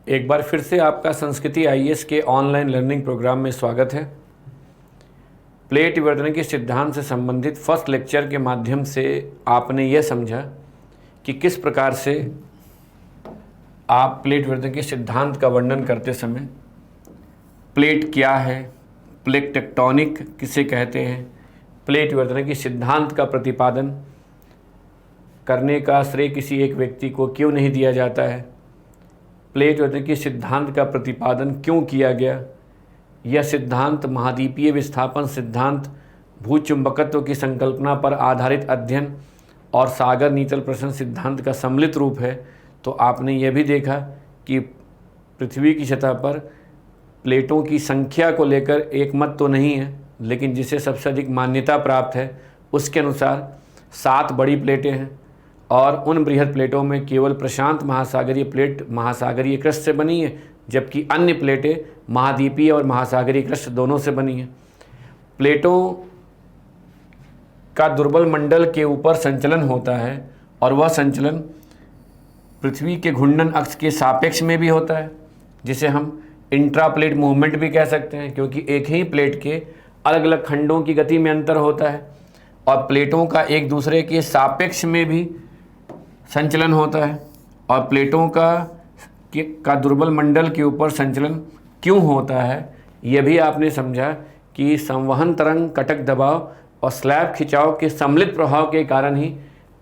एक बार फिर से आपका संस्कृति आईएएस के ऑनलाइन लर्निंग प्रोग्राम में स्वागत है। प्लेट विवर्तन के सिद्धांत से संबंधित फर्स्ट लेक्चर के माध्यम से आपने यह समझा कि किस प्रकार से आप प्लेट विवर्तन के सिद्धांत का वर्णन करते समय प्लेट क्या है, प्लेट टेक्टोनिक किसे कहते हैं, प्लेट विवर्तन के सिद्धांत का प्रतिपादन करने का श्रेय किसी एक व्यक्ति को क्यों नहीं दिया जाता है, प्लेट विवर्तन के सिद्धांत का प्रतिपादन क्यों किया गया, यह सिद्धांत महाद्वीपीय विस्थापन सिद्धांत, भूचुंबकत्व की संकल्पना पर आधारित अध्ययन और सागर नीतल प्रश्न सिद्धांत का सम्मिलित रूप है। तो आपने यह भी देखा कि पृथ्वी की सतह पर प्लेटों की संख्या को लेकर एक मत तो नहीं है, लेकिन जिसे सबसे अधिक मान्यता प्राप्त है उसके अनुसार 7 बड़ी प्लेटें हैं और उन बृहद प्लेटों में केवल प्रशांत महासागरीय प्लेट महासागरीय क्रस्ट से बनी है, जबकि अन्य प्लेटें महाद्वीपीय और महासागरीय क्रस्ट दोनों से बनी हैं। प्लेटों का दुर्बल मंडल के ऊपर संचलन होता है और वह संचलन पृथ्वी के घूर्णन अक्ष के सापेक्ष में भी होता है, जिसे हम इंट्रा प्लेट मूवमेंट भी कह सकते हैं, क्योंकि एक ही प्लेट के अलग अलग खंडों की गति में अंतर होता है और प्लेटों का एक दूसरे के सापेक्ष में भी संचलन होता है। और प्लेटों का दुर्बल मंडल के ऊपर संचलन क्यों होता है, यह भी आपने समझा कि संवहन तरंग, कटक दबाव और स्लैब खिंचाव के सम्मिलित प्रभाव के कारण ही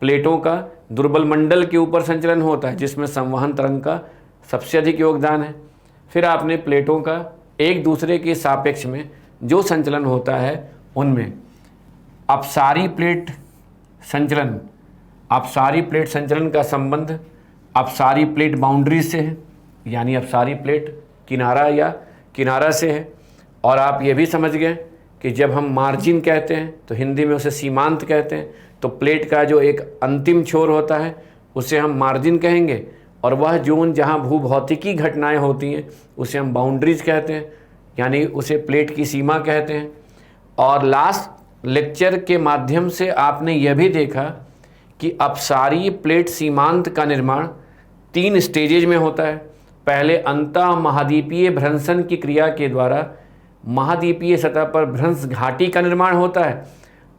प्लेटों का दुर्बल मंडल के ऊपर संचलन होता है, जिसमें संवहन तरंग का सबसे अधिक योगदान है। फिर आपने प्लेटों का एक दूसरे के सापेक्ष में जो संचलन होता है उनमें अपसारी प्लेट संचलन का संबंध अपसारी प्लेट बाउंड्री से है, यानी अपसारी प्लेट किनारा से है। और आप ये भी समझ गए कि जब हम मार्जिन कहते हैं तो हिंदी में उसे सीमांत कहते हैं, तो प्लेट का जो एक अंतिम छोर होता है उसे हम मार्जिन कहेंगे और वह जोन जहाँ भूभौतिकी घटनाएं होती हैं उसे हम बाउंड्रीज कहते हैं, यानी उसे प्लेट की सीमा कहते हैं। और लास्ट लेक्चर के माध्यम से आपने यह भी देखा कि अपसारी प्लेट सीमांत का निर्माण 3 स्टेजेज में होता है। पहले अंतः महाद्वीपीय भ्रंशन की क्रिया के द्वारा महाद्वीपीय सतह पर भ्रंश घाटी का निर्माण होता है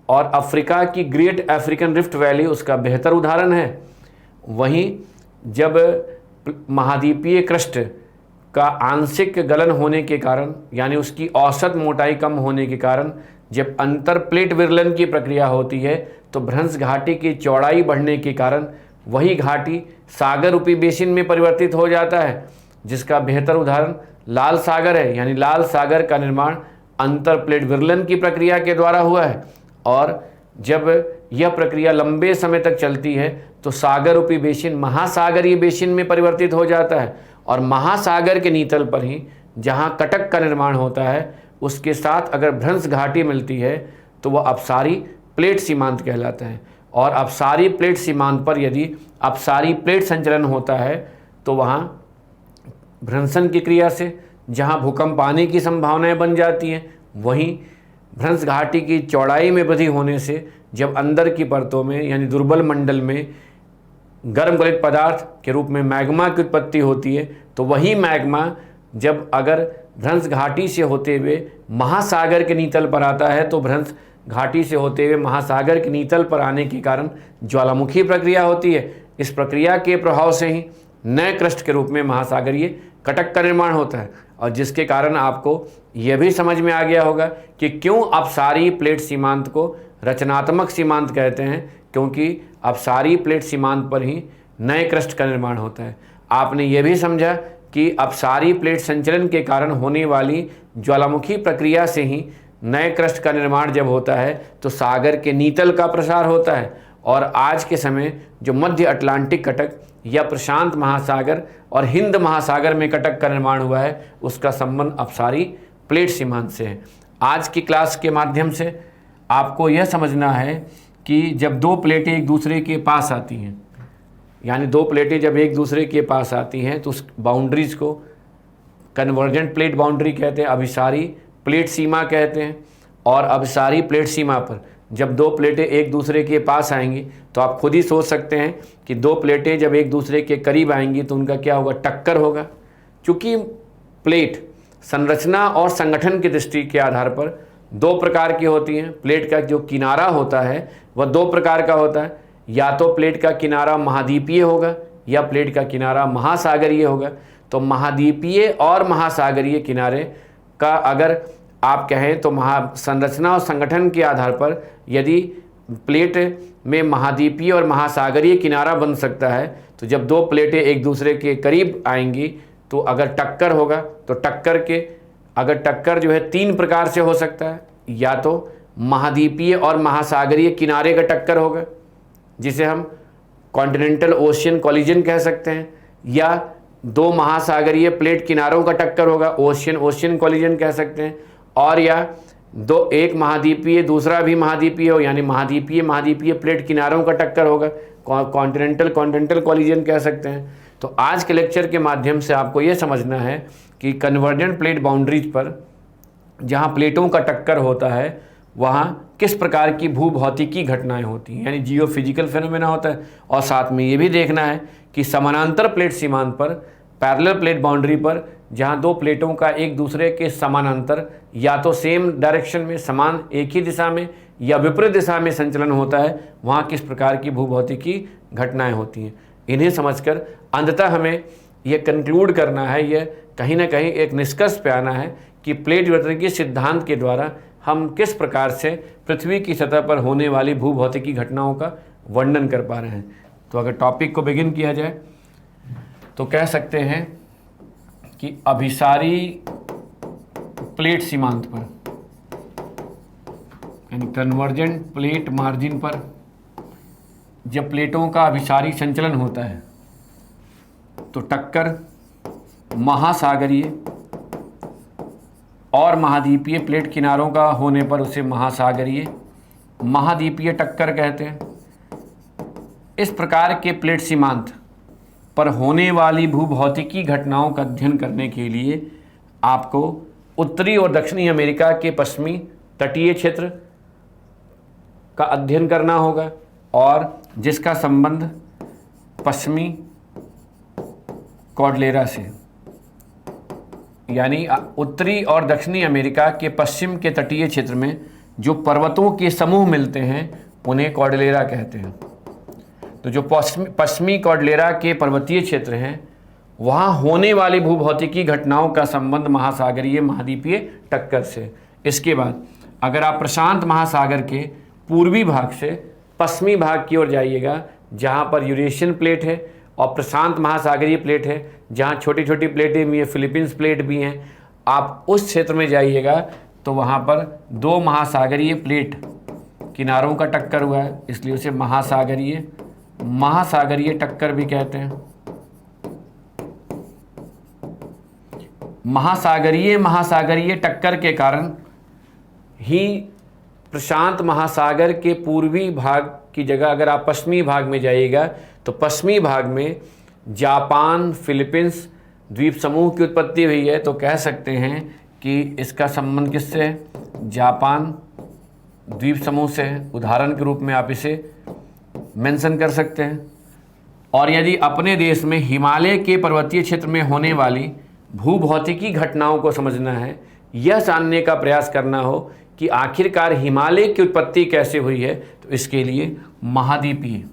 और अफ्रीका की ग्रेट अफ्रीकन रिफ्ट वैली उसका बेहतर उदाहरण है। वहीं जब महाद्वीपीय क्रस्ट का आंशिक गलन होने के कारण, यानी उसकी औसत मोटाई कम होने के कारण जब अंतर प्लेट विरलन की प्रक्रिया होती है तो भ्रंश घाटी की चौड़ाई बढ़ने के कारण वही घाटी सागर रूपी बेसिन में परिवर्तित हो जाता है, जिसका बेहतर उदाहरण लाल सागर है। यानी लाल सागर का निर्माण अंतर प्लेट विरलन की प्रक्रिया के द्वारा हुआ है और जब यह प्रक्रिया लंबे समय तक चलती है तो सागर रूपी बेसिन महासागरीय बेसिन में परिवर्तित हो जाता है और महासागर के नीतल पर ही जहाँ कटक का निर्माण होता है उसके साथ अगर भ्रंश घाटी मिलती है तो वह अपसारी प्लेट सीमांत कहलाता है। और अपसारी प्लेट सीमांत पर यदि अपसारी प्लेट संचलन होता है तो वहाँ भ्रंशन की क्रिया से जहाँ भूकंप आने की संभावनाएं बन जाती हैं, वहीं भ्रंश घाटी की चौड़ाई में वृद्धि होने से जब अंदर की परतों में यानी दुर्बल मंडल में गर्म गलित पदार्थ के रूप में मैग्मा की उत्पत्ति होती है, तो वही मैग्मा जब अगर भ्रंश घाटी से होते हुए महासागर के नीतल पर आता है तो भ्रंश घाटी से होते हुए महासागर के नीतल पर आने के कारण ज्वालामुखी प्रक्रिया होती है। इस प्रक्रिया के प्रभाव से ही नए क्रस्ट के रूप में महासागरीय कटक का निर्माण होता है और जिसके कारण आपको यह भी समझ में आ गया होगा कि क्यों अपसारी प्लेट सीमांत को रचनात्मक सीमांत कहते हैं, क्योंकि अपसारी प्लेट सीमांत पर ही नए क्रस्ट का निर्माण होता है। आपने यह भी समझा कि अपसारी प्लेट संचलन के कारण होने वाली ज्वालामुखी प्रक्रिया से ही नए क्रस्ट का निर्माण जब होता है तो सागर के नीतल का प्रसार होता है और आज के समय जो मध्य अटलांटिक कटक या प्रशांत महासागर और हिंद महासागर में कटक का निर्माण हुआ है उसका संबंध अपसारी प्लेट सीमांत से है। आज की क्लास के माध्यम से आपको यह समझना है कि जब 2 प्लेटें एक दूसरे के पास आती हैं, यानी 2 प्लेटें जब एक दूसरे के पास आती हैं तो उस बाउंड्रीज को कन्वर्जेंट प्लेट बाउंड्री कहते हैं, अभिसारी प्लेट सीमा कहते हैं। और अभिसारी प्लेट सीमा पर जब 2 प्लेटें एक दूसरे के पास आएंगी तो आप खुद ही सोच सकते हैं कि 2 प्लेटें जब एक दूसरे के करीब आएंगी तो उनका क्या होगा, टक्कर होगा। चूँकि प्लेट संरचना और संगठन की दृष्टि के आधार पर दो प्रकार की होती हैं। प्लेट का जो किनारा होता है वह दो प्रकार का होता है, या तो प्लेट का किनारा महाद्वीपीय होगा या प्लेट का किनारा महासागरीय होगा। तो महाद्वीपीय और महासागरीय किनारे का अगर आप कहें तो संरचना और संगठन के आधार पर यदि प्लेट में महाद्वीपीय और महासागरीय किनारा बन सकता है, तो जब दो प्लेटें एक दूसरे के करीब आएंगी तो अगर टक्कर होगा तो टक्कर जो है तीन प्रकार से हो सकता है। या तो महाद्वीपीय और महासागरीय किनारे का टक्कर होगा जिसे हम कॉन्टिनेंटल ओशियन कॉलिजन कह सकते हैं, या दो महासागरीय प्लेट किनारों का टक्कर होगा, ओशियन कॉलिजन कह सकते हैं, और या दो एक महाद्वीपीय दूसरा भी महाद्वीपीय हो यानी महाद्वीपीय प्लेट किनारों का टक्कर होगा, कॉन्टिनेंटल कॉलिजन कह सकते हैं। तो आज के लेक्चर के माध्यम से आपको ये समझना है कि कन्वर्जेंट प्लेट बाउंड्रीज पर जहाँ प्लेटों का टक्कर होता है वहाँ किस प्रकार की भूभौतिकी घटनाएं होती हैं, यानी जियोफिजिकल फेनोमेना होता है। और साथ में ये भी देखना है कि समानांतर प्लेट सीमांत पर, पैरेलल प्लेट बाउंड्री पर, जहाँ दो प्लेटों का एक दूसरे के समानांतर या तो सेम डायरेक्शन में समान एक ही दिशा में या विपरीत दिशा में संचलन होता है, वहाँ किस प्रकार की भूभौतिकी घटनाएं होती हैं। इन्हें समझकर अंततः हमें यह कंक्लूड करना है, यह कहीं ना कहीं एक निष्कर्ष पे आना है कि प्लेट विवर्तन के सिद्धांत के द्वारा हम किस प्रकार से पृथ्वी की सतह पर होने वाली भूभौतिकी घटनाओं का वर्णन कर पा रहे हैं। तो अगर टॉपिक को बिगिन किया जाए तो कह सकते हैं कि अभिसारी प्लेट सीमांत पर यानी कन्वर्जेंट प्लेट मार्जिन पर जब प्लेटों का अभिसारी संचलन होता है तो टक्कर महासागरीय और महाद्वीपीय प्लेट किनारों का होने पर उसे महाद्वीपीय टक्कर कहते हैं। इस प्रकार के प्लेट सीमांत पर होने वाली भूभौतिकी घटनाओं का अध्ययन करने के लिए आपको उत्तरी और दक्षिणी अमेरिका के पश्चिमी तटीय क्षेत्र का अध्ययन करना होगा और जिसका संबंध पश्चिमी कॉर्डलेरा से, यानी उत्तरी और दक्षिणी अमेरिका के पश्चिम के तटीय क्षेत्र में जो पर्वतों के समूह मिलते हैं उन्हें कॉर्डलेरा कहते हैं। तो जो पश्चिमी कॉर्डलेरा के पर्वतीय क्षेत्र हैं वहाँ होने वाली भूभौतिकी घटनाओं का संबंध महासागरीय महाद्वीपीय टक्कर से। इसके बाद अगर आप प्रशांत महासागर के पूर्वी भाग से पश्चिमी भाग की ओर जाइएगा जहाँ पर यूरेशियन प्लेट है और प्रशांत महासागरीय प्लेट है, जहाँ छोटी छोटी प्लेटें भी हैं, फिलीपींस प्लेट भी हैं, आप उस क्षेत्र में जाइएगा तो वहाँ पर दो महासागरीय प्लेट किनारों का टक्कर हुआ है, इसलिए उसे महासागरीय टक्कर भी कहते हैं। महासागरीय टक्कर के कारण ही प्रशांत महासागर के पूर्वी भाग की जगह अगर आप पश्चिमी भाग में जाइएगा तो पश्चिमी भाग में जापान फिलीपींस द्वीप समूह की उत्पत्ति हुई है। तो कह सकते हैं कि इसका संबंध किससे है? जापान द्वीप समूह से है। उदाहरण के रूप में आप इसे मेंशन कर सकते हैं। और यदि अपने देश में हिमालय के पर्वतीय क्षेत्र में होने वाली भूभौतिकी घटनाओं को समझना है, यह जानने का प्रयास करना हो कि आखिरकार हिमालय की उत्पत्ति कैसे हुई है, तो इसके लिए महाद्वीपीय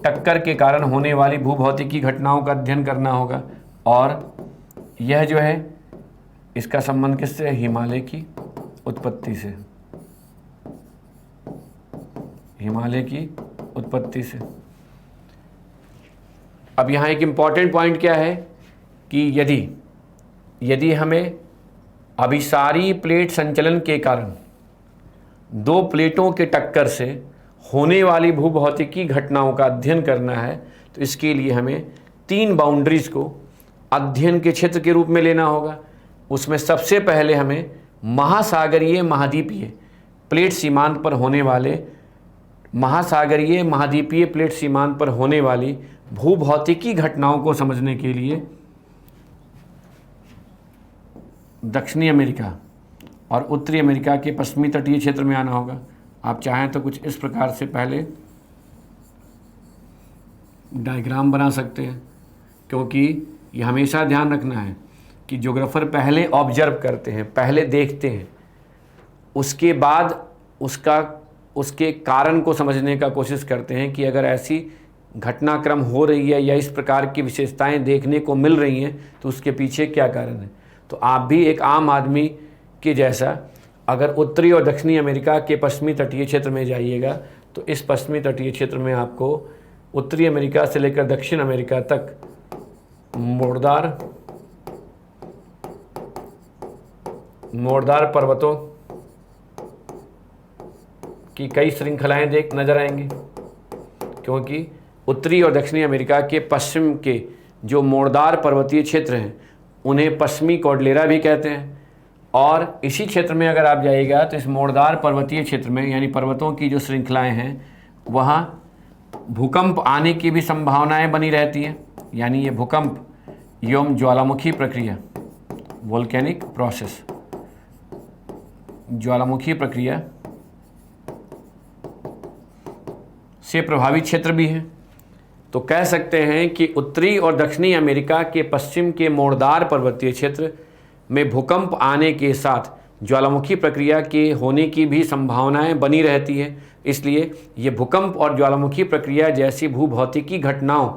टक्कर के कारण होने वाली भूभौतिकी घटनाओं का अध्ययन करना होगा। और यह जो है इसका संबंध किससे है? हिमालय की उत्पत्ति से। अब यहाँ एक इम्पॉर्टेंट पॉइंट क्या है कि यदि हमें अभिसारी प्लेट संचलन के कारण दो प्लेटों के टक्कर से होने वाली भूभौतिकी घटनाओं का अध्ययन करना है तो इसके लिए हमें तीन बाउंड्रीज को अध्ययन के क्षेत्र के रूप में लेना होगा। उसमें सबसे पहले हमें महासागरीय महाद्वीपीय प्लेट सीमांत पर होने वाली भूभौतिकी घटनाओं को समझने के लिए दक्षिणी अमेरिका और उत्तरी अमेरिका के पश्चिमी तटीय क्षेत्र में आना होगा आप चाहें तो कुछ इस प्रकार से पहले डायग्राम बना सकते हैं, क्योंकि ये हमेशा ध्यान रखना है कि ज्योग्राफर पहले ऑब्जर्व करते हैं, पहले देखते हैं, उसके बाद उसके कारण को समझने का कोशिश करते हैं कि अगर ऐसी घटनाक्रम हो रही है या इस प्रकार की विशेषताएं देखने को मिल रही हैं तो उसके पीछे क्या कारण है। तो आप भी एक आम आदमी के जैसा अगर उत्तरी और दक्षिणी अमेरिका के पश्चिमी तटीय क्षेत्र में जाइएगा तो इस पश्चिमी तटीय क्षेत्र में आपको उत्तरी अमेरिका से लेकर दक्षिण अमेरिका तक मोड़दार पर्वतों की कई श्रृंखलाएं नजर आएंगी, क्योंकि उत्तरी और दक्षिणी अमेरिका के पश्चिम के जो मोड़दार पर्वतीय क्षेत्र हैं उन्हें पश्चिमी कॉर्डिलेरा भी कहते हैं। और इसी क्षेत्र में अगर आप जाइएगा तो इस मोड़दार पर्वतीय क्षेत्र में यानी पर्वतों की जो श्रृंखलाएं हैं वहाँ भूकंप आने की भी संभावनाएं बनी रहती हैं। यानी ये भूकंप एवं ज्वालामुखी प्रक्रिया, वोल्केनिक प्रोसेस, ज्वालामुखी प्रक्रिया से प्रभावित क्षेत्र भी हैं। तो कह सकते हैं कि उत्तरी और दक्षिणी अमेरिका के पश्चिम के मोड़दार पर्वतीय क्षेत्र में भूकंप आने के साथ ज्वालामुखी प्रक्रिया के होने की भी संभावनाएं बनी रहती है। इसलिए ये भूकंप और ज्वालामुखी प्रक्रिया जैसी भूभौतिकी घटनाओं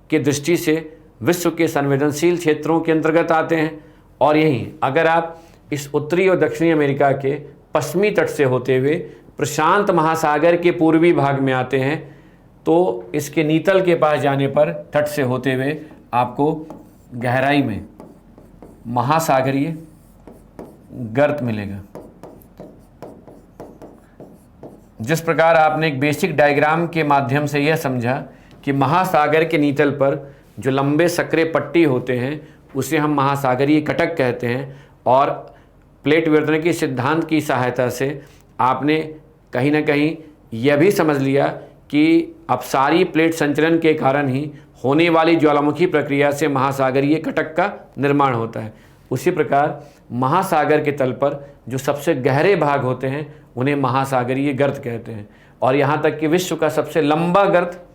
के दृष्टि से विश्व के संवेदनशील क्षेत्रों के अंतर्गत आते हैं। और यहीं अगर आप इस उत्तरी और दक्षिणी अमेरिका के पश्चिमी तट से होते हुए प्रशांत महासागर के पूर्वी भाग में आते हैं तो इसके नीतल के पास जाने पर तट से होते हुए आपको गहराई में महासागरीय गर्त मिलेगा। जिस प्रकार आपने एक बेसिक डायग्राम के माध्यम से यह समझा कि महासागर के नीतल पर जो लंबे सक्रिय पट्टी होते हैं उसे हम महासागरीय कटक कहते हैं, और प्लेट विवर्तन के सिद्धांत की सहायता से आपने कहीं ना कहीं यह भी समझ लिया कि अपसारी प्लेट संचलन के कारण ही होने वाली ज्वालामुखी प्रक्रिया से महासागरीय कटक का निर्माण होता है। उसी प्रकार महासागर के तल पर जो सबसे गहरे भाग होते हैं उन्हें महासागरीय गर्त कहते हैं। और यहाँ तक कि विश्व का सबसे लंबा गर्त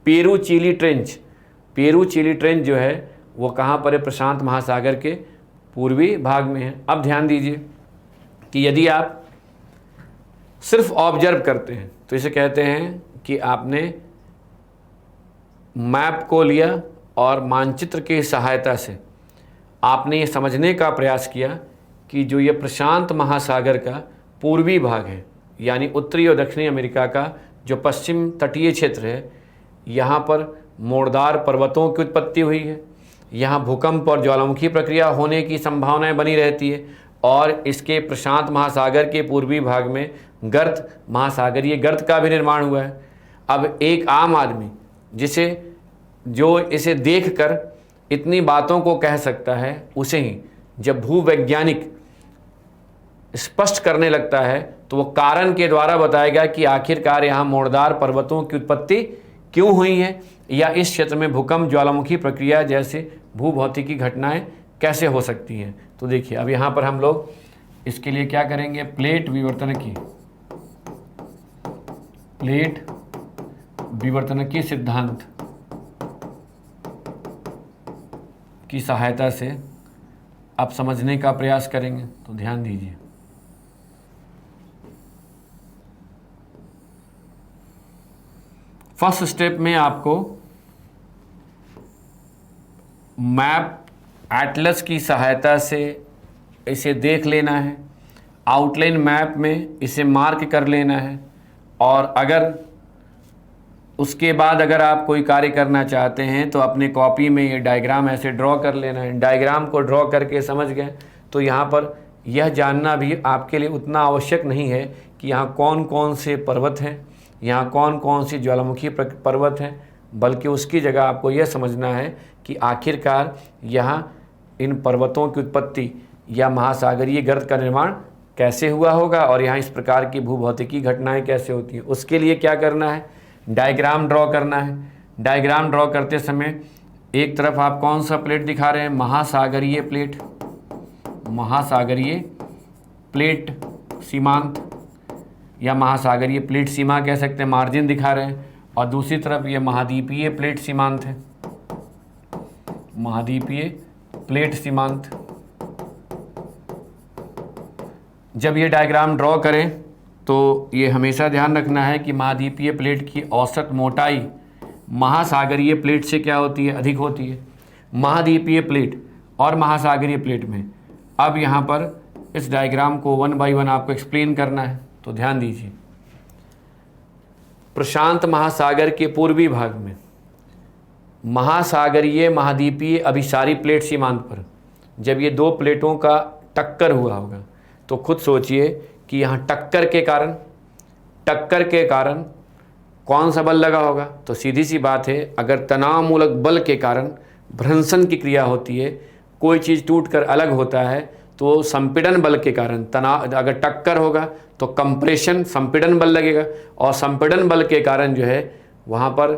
पेरू-चिली ट्रेंच जो है वो कहाँ पर है? प्रशांत महासागर के पूर्वी भाग में है। अब ध्यान दीजिए कि यदि आप सिर्फ ऑब्जर्व करते हैं तो इसे कहते हैं कि आपने मैप को लिया और मानचित्र की सहायता से आपने ये समझने का प्रयास किया कि जो ये प्रशांत महासागर का पूर्वी भाग है यानी उत्तरी और दक्षिणी अमेरिका का जो पश्चिम तटीय क्षेत्र है, यहाँ पर मोड़दार पर्वतों की उत्पत्ति हुई है, यहाँ भूकंप और ज्वालामुखी प्रक्रिया होने की संभावनाएं बनी रहती है, और इसके प्रशांत महासागर के पूर्वी भाग में गर्त, महासागरीय गर्त का भी निर्माण हुआ है। अब एक आम आदमी जो इसे देखकर इतनी बातों को कह सकता है, उसे ही जब भूवैज्ञानिक स्पष्ट करने लगता है तो वो कारण के द्वारा बताएगा कि आखिरकार यहाँ मोड़दार पर्वतों की उत्पत्ति क्यों हुई है या इस क्षेत्र में भूकंप, ज्वालामुखी प्रक्रिया जैसे भूभौतिकी घटनाएं कैसे हो सकती हैं। तो देखिए अब यहाँ पर हम लोग इसके लिए क्या करेंगे, प्लेट विवर्तन की सिद्धांत की सहायता से आप समझने का प्रयास करेंगे। तो ध्यान दीजिए, फर्स्ट स्टेप में आपको मैप एटलस की सहायता से इसे देख लेना है, आउटलाइन मैप में इसे मार्क कर लेना है, और अगर उसके बाद अगर आप कोई कार्य करना चाहते हैं तो अपने कॉपी में ये डायग्राम ऐसे ड्रॉ कर लेना है। डायग्राम को ड्रॉ करके समझ गए तो यहाँ पर यह जानना भी आपके लिए उतना आवश्यक नहीं है कि यहाँ कौन कौन से पर्वत हैं, यहाँ कौन कौन सी ज्वालामुखी पर्वत हैं, बल्कि उसकी जगह आपको यह समझना है कि आखिरकार यहाँ इन पर्वतों की उत्पत्ति या महासागरीय गर्त का निर्माण कैसे हुआ होगा और यहाँ इस प्रकार की भूभौतिकी घटनाएं कैसे होती हैं। उसके लिए क्या करना है, डायग्राम ड्रॉ करना है। डायग्राम ड्रॉ करते समय एक तरफ आप कौन सा प्लेट दिखा रहे हैं, महासागरीय प्लेट सीमांत, या महासागरीय प्लेट सीमा कह सकते हैं, मार्जिन दिखा रहे हैं, और दूसरी तरफ ये महाद्वीपीय प्लेट सीमांत है, महाद्वीपीय प्लेट सीमांत। जब ये डायग्राम ड्रॉ करें तो ये हमेशा ध्यान रखना है कि महाद्वीपीय प्लेट की औसत मोटाई महासागरीय प्लेट से क्या होती है, अधिक होती है। महाद्वीपीय प्लेट और महासागरीय प्लेट में अब यहाँ पर इस डायग्राम को 1 बाय 1 आपको एक्सप्लेन करना है, तो ध्यान दीजिए। प्रशांत महासागर के पूर्वी भाग में महासागरीय महाद्वीपीय अभिसारी प्लेट सीमांत पर जब ये दो प्लेटों का टक्कर हुआ होगा तो खुद सोचिए कि यहाँ टक्कर के कारण कौन सा बल लगा होगा। तो सीधी सी बात है, अगर तनावमूलक बल के कारण भ्रंशन की क्रिया होती है, कोई चीज़ टूटकर अलग होता है, तो संपीड़न बल के कारण तनाव, अगर टक्कर होगा तो कंप्रेशन संपीड़न बल लगेगा, और संपीड़न बल के कारण जो है वहाँ पर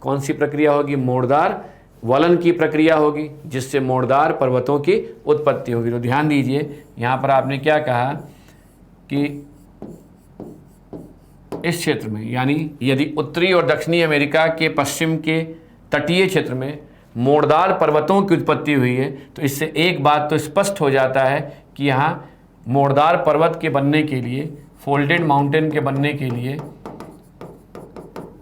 कौन सी प्रक्रिया होगी, मोड़दार वलन की प्रक्रिया होगी, जिससे मोड़दार पर्वतों की उत्पत्ति होगी। तो ध्यान दीजिए, यहाँ पर आपने क्या कहा कि इस क्षेत्र में, यानी यदि उत्तरी और दक्षिणी अमेरिका के पश्चिम के तटीय क्षेत्र में मोड़दार पर्वतों की उत्पत्ति हुई है, तो इससे एक बात तो स्पष्ट हो जाता है कि यहाँ मोड़दार पर्वत के बनने के लिए, फोल्डेड माउंटेन के बनने के लिए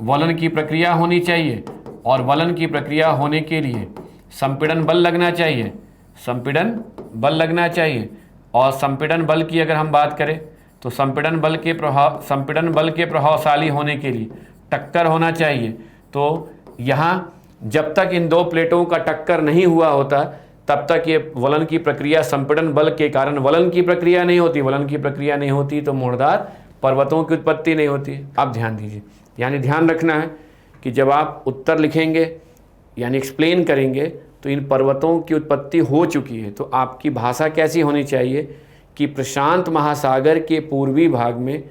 वलन की प्रक्रिया होनी चाहिए, और वलन की प्रक्रिया होने के लिए संपीड़न बल लगना चाहिए, संपीड़न बल लगना चाहिए। और संपीड़न बल की अगर हम बात करें तो संपीड़न बल के प्रभावशाली होने के लिए टक्कर होना चाहिए। तो यहाँ जब तक इन दो प्लेटों का टक्कर नहीं हुआ होता तब तक ये वलन की प्रक्रिया, संपीड़न बल के कारण वलन की प्रक्रिया नहीं होती, वलन की प्रक्रिया नहीं होती तो मोड़दार पर्वतों की उत्पत्ति नहीं होती। अब ध्यान दीजिए, यानी ध्यान रखना है कि जब आप उत्तर लिखेंगे यानी एक्सप्लेन करेंगे तो इन पर्वतों की उत्पत्ति हो चुकी है, तो आपकी भाषा कैसी होनी चाहिए कि प्रशांत महासागर के पूर्वी भाग में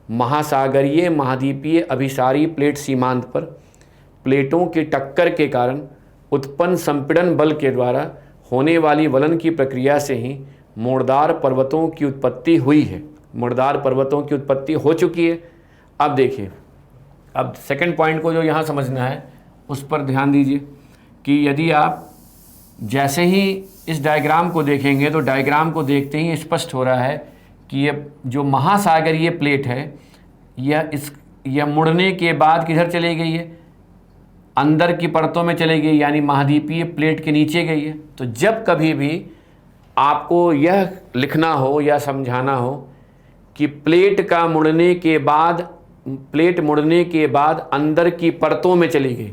महासागरीय महाद्वीपीय अभिसारी प्लेट सीमांत पर प्लेटों की टक्कर के कारण उत्पन्न संपीड़न बल के द्वारा होने वाली वलन की प्रक्रिया से ही मोड़दार पर्वतों की उत्पत्ति हुई है, मोड़दार पर्वतों की उत्पत्ति हो चुकी है। अब देखिए, अब सेकंड पॉइंट को जो यहाँ समझना है उस पर ध्यान दीजिए कि यदि आप जैसे ही इस डायग्राम को देखेंगे तो डायग्राम को देखते ही स्पष्ट हो रहा है कि ये जो महासागरीय प्लेट है यह मुड़ने के बाद किधर चली गई है, अंदर की परतों में चली गई, यानी महाद्वीपीय प्लेट के नीचे गई है। तो जब कभी भी आपको यह लिखना हो या समझाना हो कि प्लेट मुड़ने के बाद अंदर की परतों में चली गई,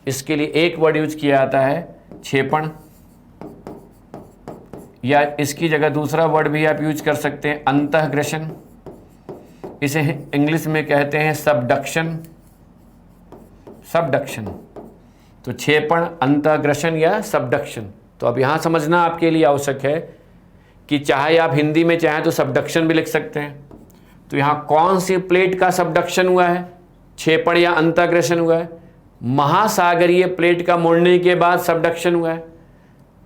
इसके लिए एक वर्ड यूज किया जाता है क्षेपण, या इसकी जगह दूसरा वर्ड भी आप यूज कर सकते हैं अंतःग्रसन, इसे इंग्लिश में कहते हैं सबडक्शन। तो क्षेपण, अंतःग्रसन या सबडक्शन। तो अब यहाँ समझना आपके लिए आवश्यक है कि चाहे आप हिंदी में चाहें तो सबडक्शन भी लिख सकते हैं। तो यहाँ कौन सी प्लेट का सबडक्शन हुआ है, क्षेपण या अंतःग्रसन हुआ है? महासागरीय प्लेट का मुड़ने के बाद सबडक्शन हुआ है।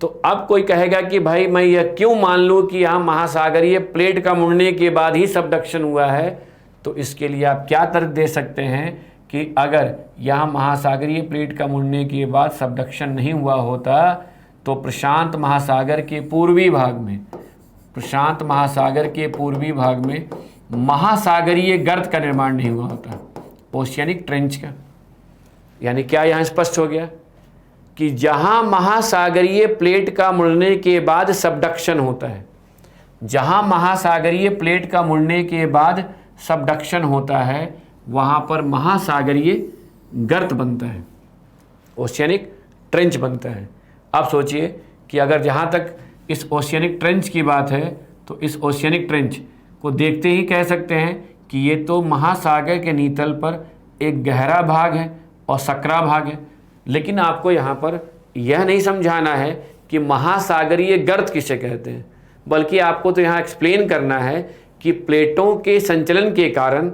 तो अब कोई कहेगा कि भाई मैं यह क्यों मान लूँ कि यहाँ महासागरीय प्लेट का मुड़ने के बाद ही सबडक्शन हुआ है? तो इसके लिए आप क्या तर्क दे सकते हैं कि अगर यहाँ महासागरीय प्लेट का मुड़ने के बाद सबडक्शन नहीं हुआ होता तो प्रशांत महासागर के पूर्वी भाग में महासागरीय गर्त का निर्माण नहीं हुआ होता, ओशियनिक ट्रेंच का। यानी क्या यहाँ स्पष्ट हो गया कि जहाँ महासागरीय प्लेट का मुड़ने के बाद सबडक्शन होता है, जहाँ महासागरीय प्लेट का मुड़ने के बाद सबडक्शन होता है वहाँ पर महासागरीय गर्त बनता है, ओशियनिक ट्रेंच बनता है। अब सोचिए कि अगर जहाँ तक इस ओशियनिक ट्रेंच की बात है तो इस ओशियनिक ट्रेंच को देखते ही कह सकते हैं कि ये तो महासागर के नीतल पर एक गहरा भाग है और सकरा भाग है। लेकिन आपको यहाँ पर यह नहीं समझाना है कि महासागरीय गर्त किसे कहते हैं, बल्कि आपको तो यहाँ एक्सप्लेन करना है कि प्लेटों के संचलन के कारण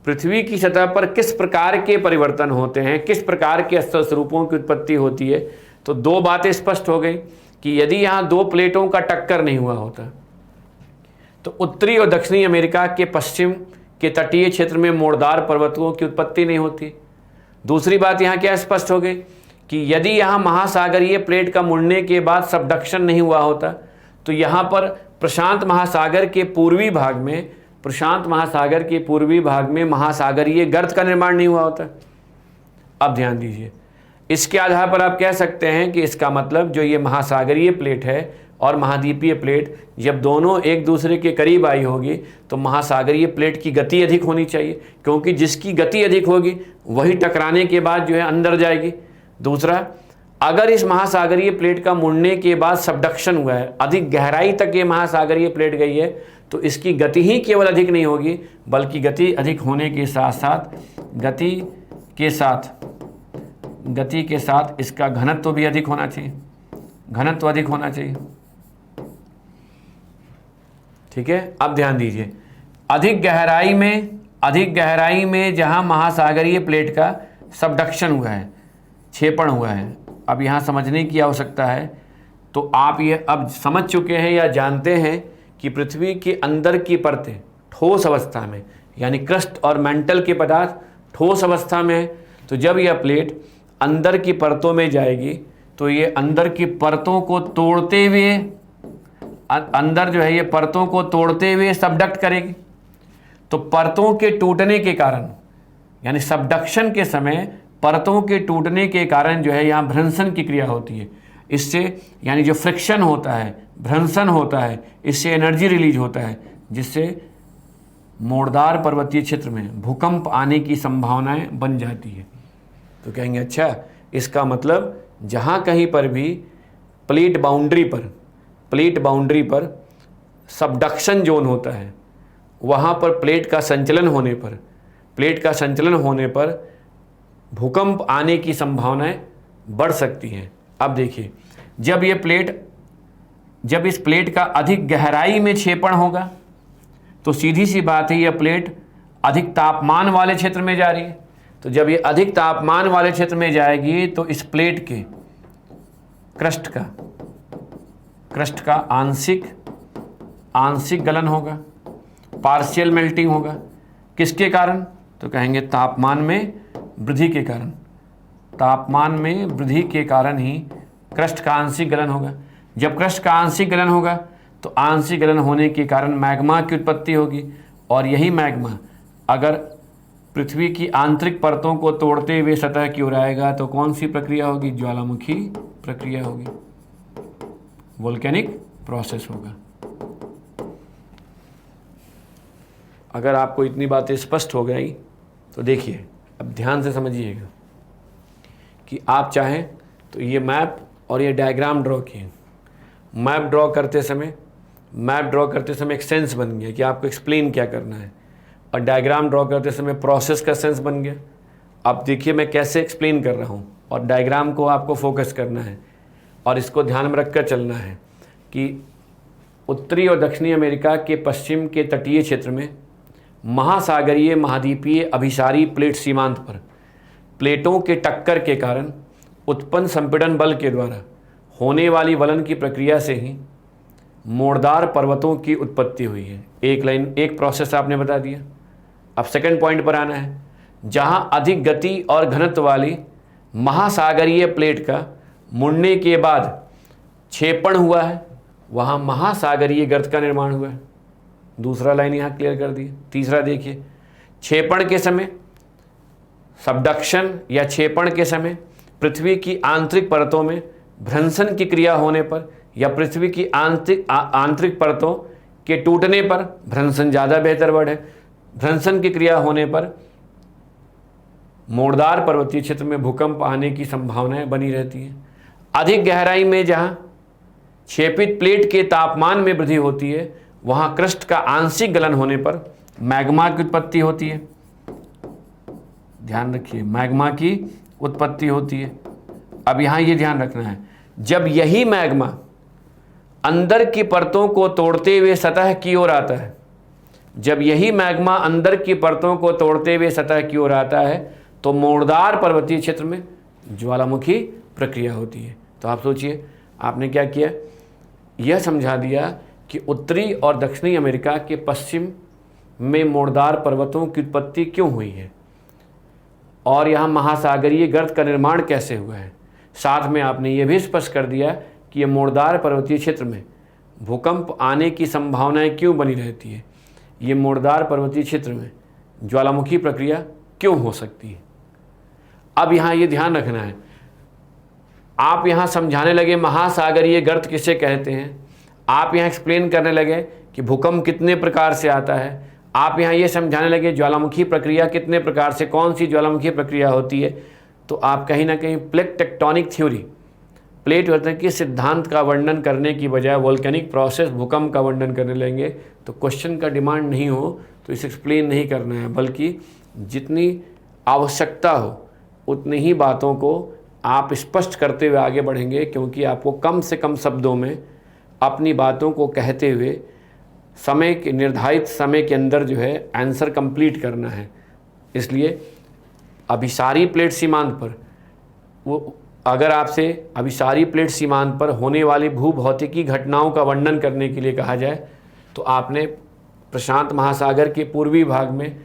पृथ्वी की सतह पर किस प्रकार के परिवर्तन होते हैं, किस प्रकार के स्थल स्वरूपों की उत्पत्ति होती है। तो दो बातें स्पष्ट हो गई कि यदि यहाँ दो प्लेटों का टक्कर नहीं हुआ होता तो उत्तरी और दक्षिणी अमेरिका के पश्चिम के तटीय क्षेत्र में मोड़दार पर्वतों की उत्पत्ति नहीं होती। दूसरी बात यहाँ क्या स्पष्ट हो गई कि यदि यहाँ महासागरीय प्लेट का मुड़ने के बाद सबडक्शन नहीं हुआ होता तो यहाँ पर प्रशांत महासागर के पूर्वी भाग में महासागरीय गर्त का निर्माण नहीं हुआ होता। अब ध्यान दीजिए, इसके आधार पर आप कह सकते हैं कि इसका मतलब जो ये महासागरीय प्लेट है और महाद्वीपीय प्लेट जब दोनों एक दूसरे के करीब आई होगी तो महासागरीय प्लेट की गति अधिक होनी चाहिए, क्योंकि जिसकी गति अधिक होगी वही टकराने के बाद जो है अंदर जाएगी। दूसरा, अगर इस महासागरीय प्लेट का मुड़ने के बाद सबडक्शन हुआ है, अधिक गहराई तक ये महासागरीय प्लेट गई है, तो इसकी गति ही केवल अधिक नहीं होगी बल्कि गति अधिक होने के साथ साथ गति के साथ इसका घनत्व भी अधिक होना चाहिए, घनत्व अधिक होना चाहिए। ठीक है, अब ध्यान दीजिए, अधिक गहराई में जहां महासागरीय प्लेट का सबडक्शन हुआ है, छेपण हुआ है, अब यहाँ समझने की आवश्यकता है। तो आप ये अब समझ चुके हैं या जानते हैं कि पृथ्वी के अंदर की परतें ठोस अवस्था में, यानी क्रस्ट और मेंटल के पदार्थ ठोस अवस्था में है, तो जब यह प्लेट अंदर की परतों में जाएगी तो ये अंदर की परतों को तोड़ते हुए अंदर जो है ये परतों को तोड़ते हुए सबडक्ट करेगी। तो परतों के टूटने के कारण, यानी सबडक्शन के समय परतों के टूटने के कारण जो है यहाँ भ्रंशन की क्रिया होती है। इससे यानी जो फ्रिक्शन होता है, भ्रंशन होता है, इससे एनर्जी रिलीज होता है, जिससे मोड़दार पर्वतीय क्षेत्र में भूकंप आने की संभावनाएं बन जाती है। तो कहेंगे अच्छा, इसका मतलब जहाँ कहीं पर भी प्लेट बाउंड्री पर सबडक्शन जोन होता है, वहाँ पर प्लेट का संचलन होने पर भूकंप आने की संभावनाएं बढ़ सकती हैं। अब देखिए, जब इस प्लेट का अधिक गहराई में छेपण होगा तो सीधी सी बात है, यह प्लेट अधिक तापमान वाले क्षेत्र में जा रही है। तो जब ये अधिक तापमान वाले क्षेत्र में जाएगी तो इस प्लेट के क्रस्ट का आंशिक गलन होगा, पार्शियल मेल्टिंग होगा। किसके कारण? तो कहेंगे तापमान में वृद्धि के कारण ही क्रस्ट का आंशिक गलन होगा। जब क्रस्ट का आंशिक गलन होगा तो आंशिक गलन होने के कारण मैग्मा की उत्पत्ति होगी, और यही मैग्मा अगर पृथ्वी की आंतरिक परतों को तोड़ते हुए सतह की ओर आएगा तो कौन सी प्रक्रिया होगी? ज्वालामुखी प्रक्रिया होगी, वोल्केनिक प्रोसेस होगा। अगर आपको इतनी बातें स्पष्ट हो गई तो देखिए, अब ध्यान से समझिएगा कि आप चाहें तो ये मैप और ये डायग्राम ड्रॉ किए। मैप ड्रॉ करते समय एक सेंस बन गया कि आपको एक्सप्लेन क्या करना है, और डायग्राम ड्रॉ करते समय प्रोसेस का सेंस बन गया। अब देखिए मैं कैसे एक्सप्लेन कर रहा हूँ, और डायग्राम को आपको फोकस करना है और इसको ध्यान में रखकर चलना है कि उत्तरी और दक्षिणी अमेरिका के पश्चिम के तटीय क्षेत्र में महासागरीय महाद्वीपीय अभिसारी प्लेट सीमांत पर प्लेटों के टक्कर के कारण उत्पन्न संपीड़न बल के द्वारा होने वाली वलन की प्रक्रिया से ही मोड़दार पर्वतों की उत्पत्ति हुई है। एक प्रोसेस आपने बता दिया। अब सेकंड पॉइंट पर आना है, जहां अधिक गति और घनत्व वाली महासागरीय प्लेट का मुड़ने के बाद छेपण हुआ है, वहां महासागरीय गर्त का निर्माण हुआ है। दूसरा लाइन यहाँ क्लियर कर दी। तीसरा देखिए, छेपण के समय, सबडक्शन या छेपण के समय पृथ्वी की आंतरिक परतों में भ्रंशन की क्रिया होने पर या पृथ्वी की आंतरिक परतों के टूटने पर, भ्रंशन ज़्यादा बेहतर वर्ड है, भ्रंशन की क्रिया होने पर मोड़दार पर्वतीय क्षेत्र में भूकंप आने की संभावनाएं बनी रहती हैं। अधिक गहराई में जहाँ छेपित प्लेट के तापमान में वृद्धि होती है, वहाँ क्रस्ट का आंशिक गलन होने पर मैग्मा की उत्पत्ति होती है। ध्यान रखिए, मैग्मा की उत्पत्ति होती है। अब यहाँ ये ध्यान रखना है, जब यही मैग्मा अंदर की परतों को तोड़ते हुए सतह की ओर आता है, तो मोड़दार पर्वतीय क्षेत्र में ज्वालामुखी प्रक्रिया होती है। तो आप सोचिए, आपने क्या किया, यह समझा दिया कि उत्तरी और दक्षिणी अमेरिका के पश्चिम में मोड़दार पर्वतों की उत्पत्ति क्यों हुई है और यहाँ महासागरीय गर्त का निर्माण कैसे हुआ है। साथ में आपने ये भी स्पष्ट कर दिया कि ये मोड़दार पर्वतीय क्षेत्र में भूकंप आने की संभावनाएं क्यों बनी रहती है, ये मोड़दार पर्वतीय क्षेत्र में ज्वालामुखी प्रक्रिया क्यों हो सकती है। अब यहाँ ये ध्यान रखना है, आप यहाँ समझाने लगे महासागरीय गर्त किसे कहते हैं, आप यहाँ एक्सप्लेन करने लगे कि भूकंप कितने प्रकार से आता है, आप यहाँ ये समझाने लगे ज्वालामुखी प्रक्रिया कितने प्रकार से, कौन सी ज्वालामुखी प्रक्रिया होती है, तो आप कहीं ना कहीं प्लेट टेक्टोनिक थ्योरी, प्लेट वर्तन के सिद्धांत का वर्णन करने की बजाय वोल्केनिक प्रोसेस, भूकंप का वर्णन करने लगेंगे तो क्वेश्चन का डिमांड नहीं हो तो इसे एक्सप्लेन नहीं करना है, बल्कि जितनी आवश्यकता हो उतनी ही बातों को आप स्पष्ट करते हुए आगे बढ़ेंगे, क्योंकि आपको कम से कम शब्दों में अपनी बातों को कहते हुए समय के निर्धारित समय के अंदर जो है आंसर कंप्लीट करना है। इसलिए अभिसारी प्लेट सीमांत पर वो अगर आपसे अभिसारी प्लेट सीमांत पर होने वाली भूभौतिकी घटनाओं का वर्णन करने के लिए कहा जाए तो आपने प्रशांत महासागर के पूर्वी भाग में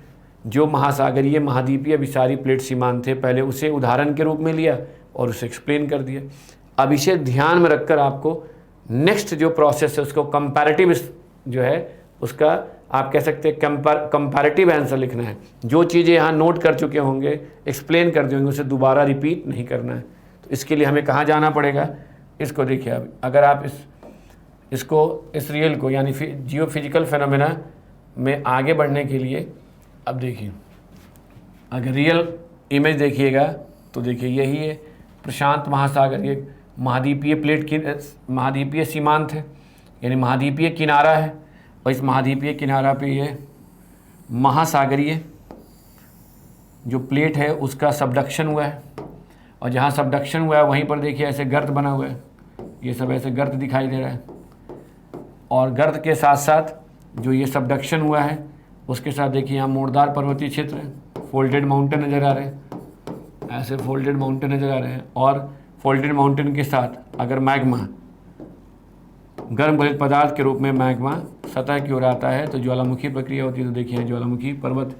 जो महासागरीय महाद्वीपीय अभिसारी प्लेट सीमांत थे पहले उसे उदाहरण के रूप में लिया और उसे एक्सप्लेन कर दिया। अब इसे ध्यान में रखकर आपको नेक्स्ट जो प्रोसेस है उसको कंपैरेटिव जो है उसका आप कह सकते हैं कंपैरेटिव आंसर लिखना है। जो चीज़ें यहाँ नोट कर चुके होंगे, एक्सप्लेन कर दिए होंगे, उसे दोबारा रिपीट नहीं करना है। तो इसके लिए हमें कहाँ जाना पड़ेगा, इसको देखिए। अब अगर आप इस रियल को यानी जियो फिजिकल फेनोमेना में आगे बढ़ने के लिए अब देखिए, अगर रियल इमेज देखिएगा तो देखिए यही है प्रशांत महासागर, ये महाद्वीपीय प्लेट की महाद्वीपीय सीमांत है यानी महाद्वीपीय किनारा है, और इस महाद्वीपीय किनारा पे ये महासागरीय जो प्लेट है उसका सबडक्शन हुआ है, और जहाँ सबडक्शन हुआ है वहीं पर देखिए ऐसे गर्त बना हुआ है, ये सब ऐसे गर्त दिखाई दे रहा है, और गर्त के साथ साथ जो ये सबडक्शन हुआ है उसके साथ देखिए यहाँ मोड़दार पर्वतीय क्षेत्र है, फोल्डेड माउंटेन नज़र आ रहे हैं, ऐसे फोल्डेड माउंटेन नज़र आ रहे हैं, और फोल्डेड माउंटेन के साथ अगर मैग्मा गर्म गलित पदार्थ के रूप में मैग्मा सतह की ओर आता है तो ज्वालामुखी प्रक्रिया होती है। तो देखिए ज्वालामुखी पर्वत,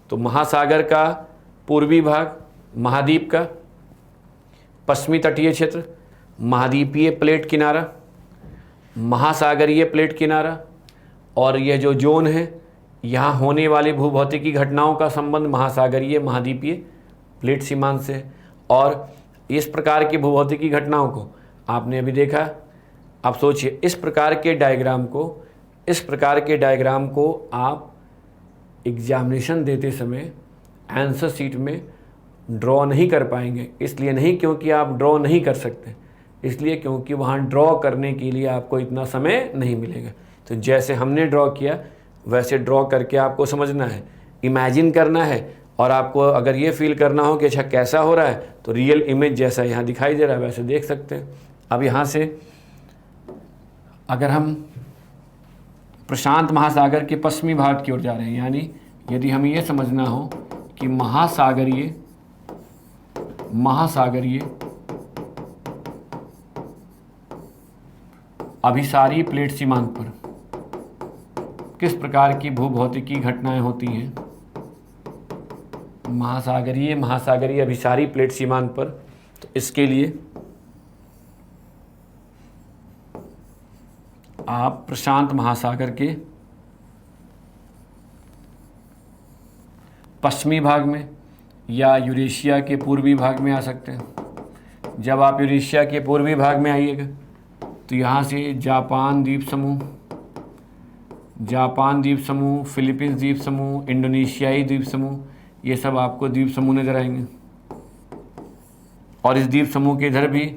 तो महासागर का पूर्वी भाग, महाद्वीप का पश्चिमी तटीय क्षेत्र, महाद्वीपीय प्लेट किनारा, महासागरीय प्लेट किनारा, और यह जो जोन है यहाँ होने वाली भूभौतिकी घटनाओं का संबंध महासागरीय महाद्वीपीय प्लेट सीमांत से। और इस प्रकार की भूभौतिकी घटनाओं को आपने अभी देखा। आप सोचिए इस प्रकार के डायग्राम को आप एग्जामिनेशन देते समय आंसर शीट में ड्रॉ नहीं कर पाएंगे। इसलिए नहीं क्योंकि आप ड्रॉ नहीं कर सकते, इसलिए क्योंकि वहाँ ड्रॉ करने के लिए आपको इतना समय नहीं मिलेगा। तो जैसे हमने ड्रॉ किया वैसे ड्रॉ करके आपको समझना है, इमेजिन करना है, और आपको अगर ये फील करना हो कि अच्छा कैसा हो रहा है तो रियल इमेज जैसा यहाँ दिखाई दे रहा है वैसे देख सकते हैं। अब यहाँ से अगर हम प्रशांत महासागर के पश्चिमी भाग की ओर जा रहे हैं, यानी यदि हमें ये समझना हो कि महासागरीय अभिसारी प्लेट सीमांत पर किस प्रकार की भूभौतिकी घटनाएं होती हैं, महासागरीय अभिसारी प्लेट सीमांत पर, तो इसके लिए आप प्रशांत महासागर के पश्चिमी भाग में या यूरेशिया के पूर्वी भाग में आ सकते हैं। जब आप यूरेशिया के पूर्वी भाग में आइएगा तो यहाँ से जापान द्वीप समूह, फिलीपींस द्वीप समूह, इंडोनेशियाई द्वीप समूह, ये सब आपको द्वीप समूह नजर आएंगे। और इस द्वीप समूह के इधर भी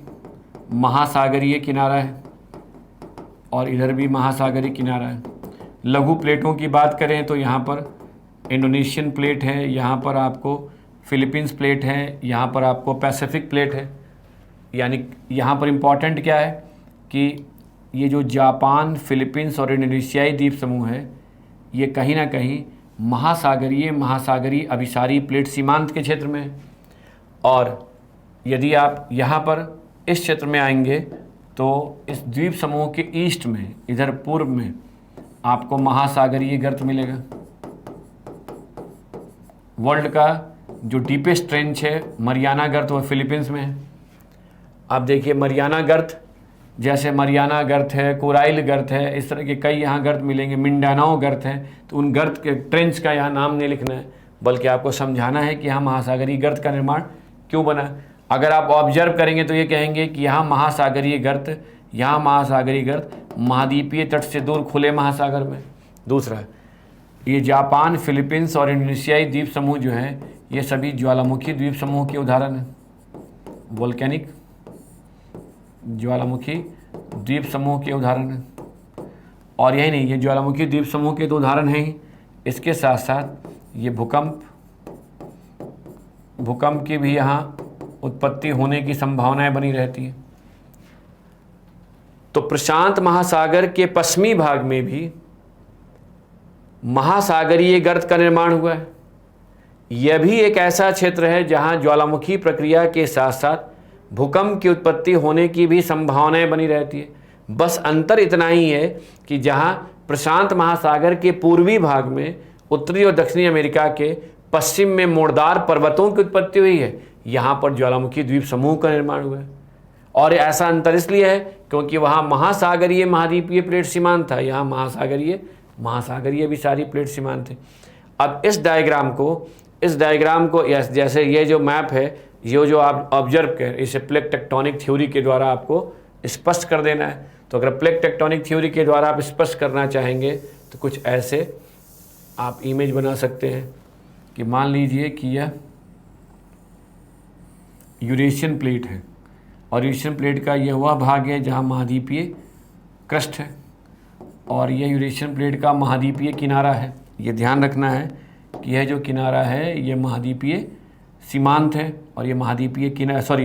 महासागरीय किनारा है और इधर भी महासागरीय किनारा है। लघु प्लेटों की बात करें तो यहाँ पर इंडोनेशियन प्लेट है, यहाँ पर आपको फिलीपींस प्लेट है, यहाँ पर आपको पैसिफिक प्लेट है। यानी यहाँ पर इम्पॉर्टेंट क्या है कि ये जो जापान, फिलीपींस और इंडोनेशियाई द्वीप समूह है ये कहीं ना कहीं महासागरीय अभिसारी प्लेट सीमांत के क्षेत्र में है। और यदि आप यहाँ पर इस क्षेत्र में आएंगे तो इस द्वीप समूह के ईस्ट में, इधर पूर्व में आपको महासागरीय गर्त मिलेगा। वर्ल्ड का जो डीपेस्ट ट्रेंच है मरियाना गर्त, वो फिलीपींस में है। आप देखिए मरियाना गर्त, जैसे मरियाना गर्त है, कोराइल गर्त है, इस तरह के कई यहाँ गर्त मिलेंगे, मिंडानाओ गर्त है। तो उन गर्त के ट्रेंच का यहाँ नाम नहीं लिखना है, बल्कि आपको समझाना है कि यहाँ महासागरीय गर्त का निर्माण क्यों बना। अगर आप ऑब्जर्व करेंगे तो ये कहेंगे कि यहाँ महासागरीय गर्त, यहाँ महासागरीय गर्त महाद्वीपीय तट से दूर खुले महासागर में। दूसरा, ये जापान, फिलीपींस और इंडोनेशियाई द्वीप समूह जो हैं, ये सभी ज्वालामुखी द्वीप समूह के उदाहरण हैं। वोल्केनिक ज्वालामुखी द्वीप समूह के उदाहरण हैं। और यही नहीं, ये ज्वालामुखी द्वीप समूह के तो उदाहरण हैं ही, इसके साथ साथ ये भूकंप की भी यहाँ उत्पत्ति होने की संभावनाएं बनी रहती हैं। तो प्रशांत महासागर के पश्चिमी भाग में भी महासागरीय गर्त का निर्माण हुआ है। यह भी एक ऐसा क्षेत्र है जहां ज्वालामुखी प्रक्रिया के साथ साथ भूकंप की उत्पत्ति होने की भी संभावनाएं बनी रहती है। बस अंतर इतना ही है कि जहां प्रशांत महासागर के पूर्वी भाग में उत्तरी और दक्षिणी अमेरिका के पश्चिम में मोड़दार पर्वतों की उत्पत्ति हुई है, यहाँ पर ज्वालामुखी द्वीप समूह का निर्माण हुआ है। और ऐसा अंतर इसलिए है क्योंकि वहाँ महासागरीय महाद्वीपीय प्लेट सीमांत था, यहाँ महासागरीय भी सारी प्लेट सीमांत थे। अब इस डायग्राम को जैसे ये जो मैप है, ये जो आप ऑब्जर्व कर, इसे प्लेट टेक्टोनिक थ्योरी के द्वारा आपको स्पष्ट कर देना है। तो अगर प्लेट टेक्टोनिक थ्योरी के द्वारा आप स्पष्ट करना चाहेंगे तो कुछ ऐसे आप इमेज बना सकते हैं कि मान लीजिए कि यह यूरेशियन प्लेट है और यूरेशियन प्लेट का यह वह भाग है जहाँ महाद्वीपीय क्रस्ट है, और यह यूरेशियन प्लेट का महाद्वीपीय किनारा है। ये ध्यान रखना है कि यह जो किनारा है ये महाद्वीपीय सीमांत है और ये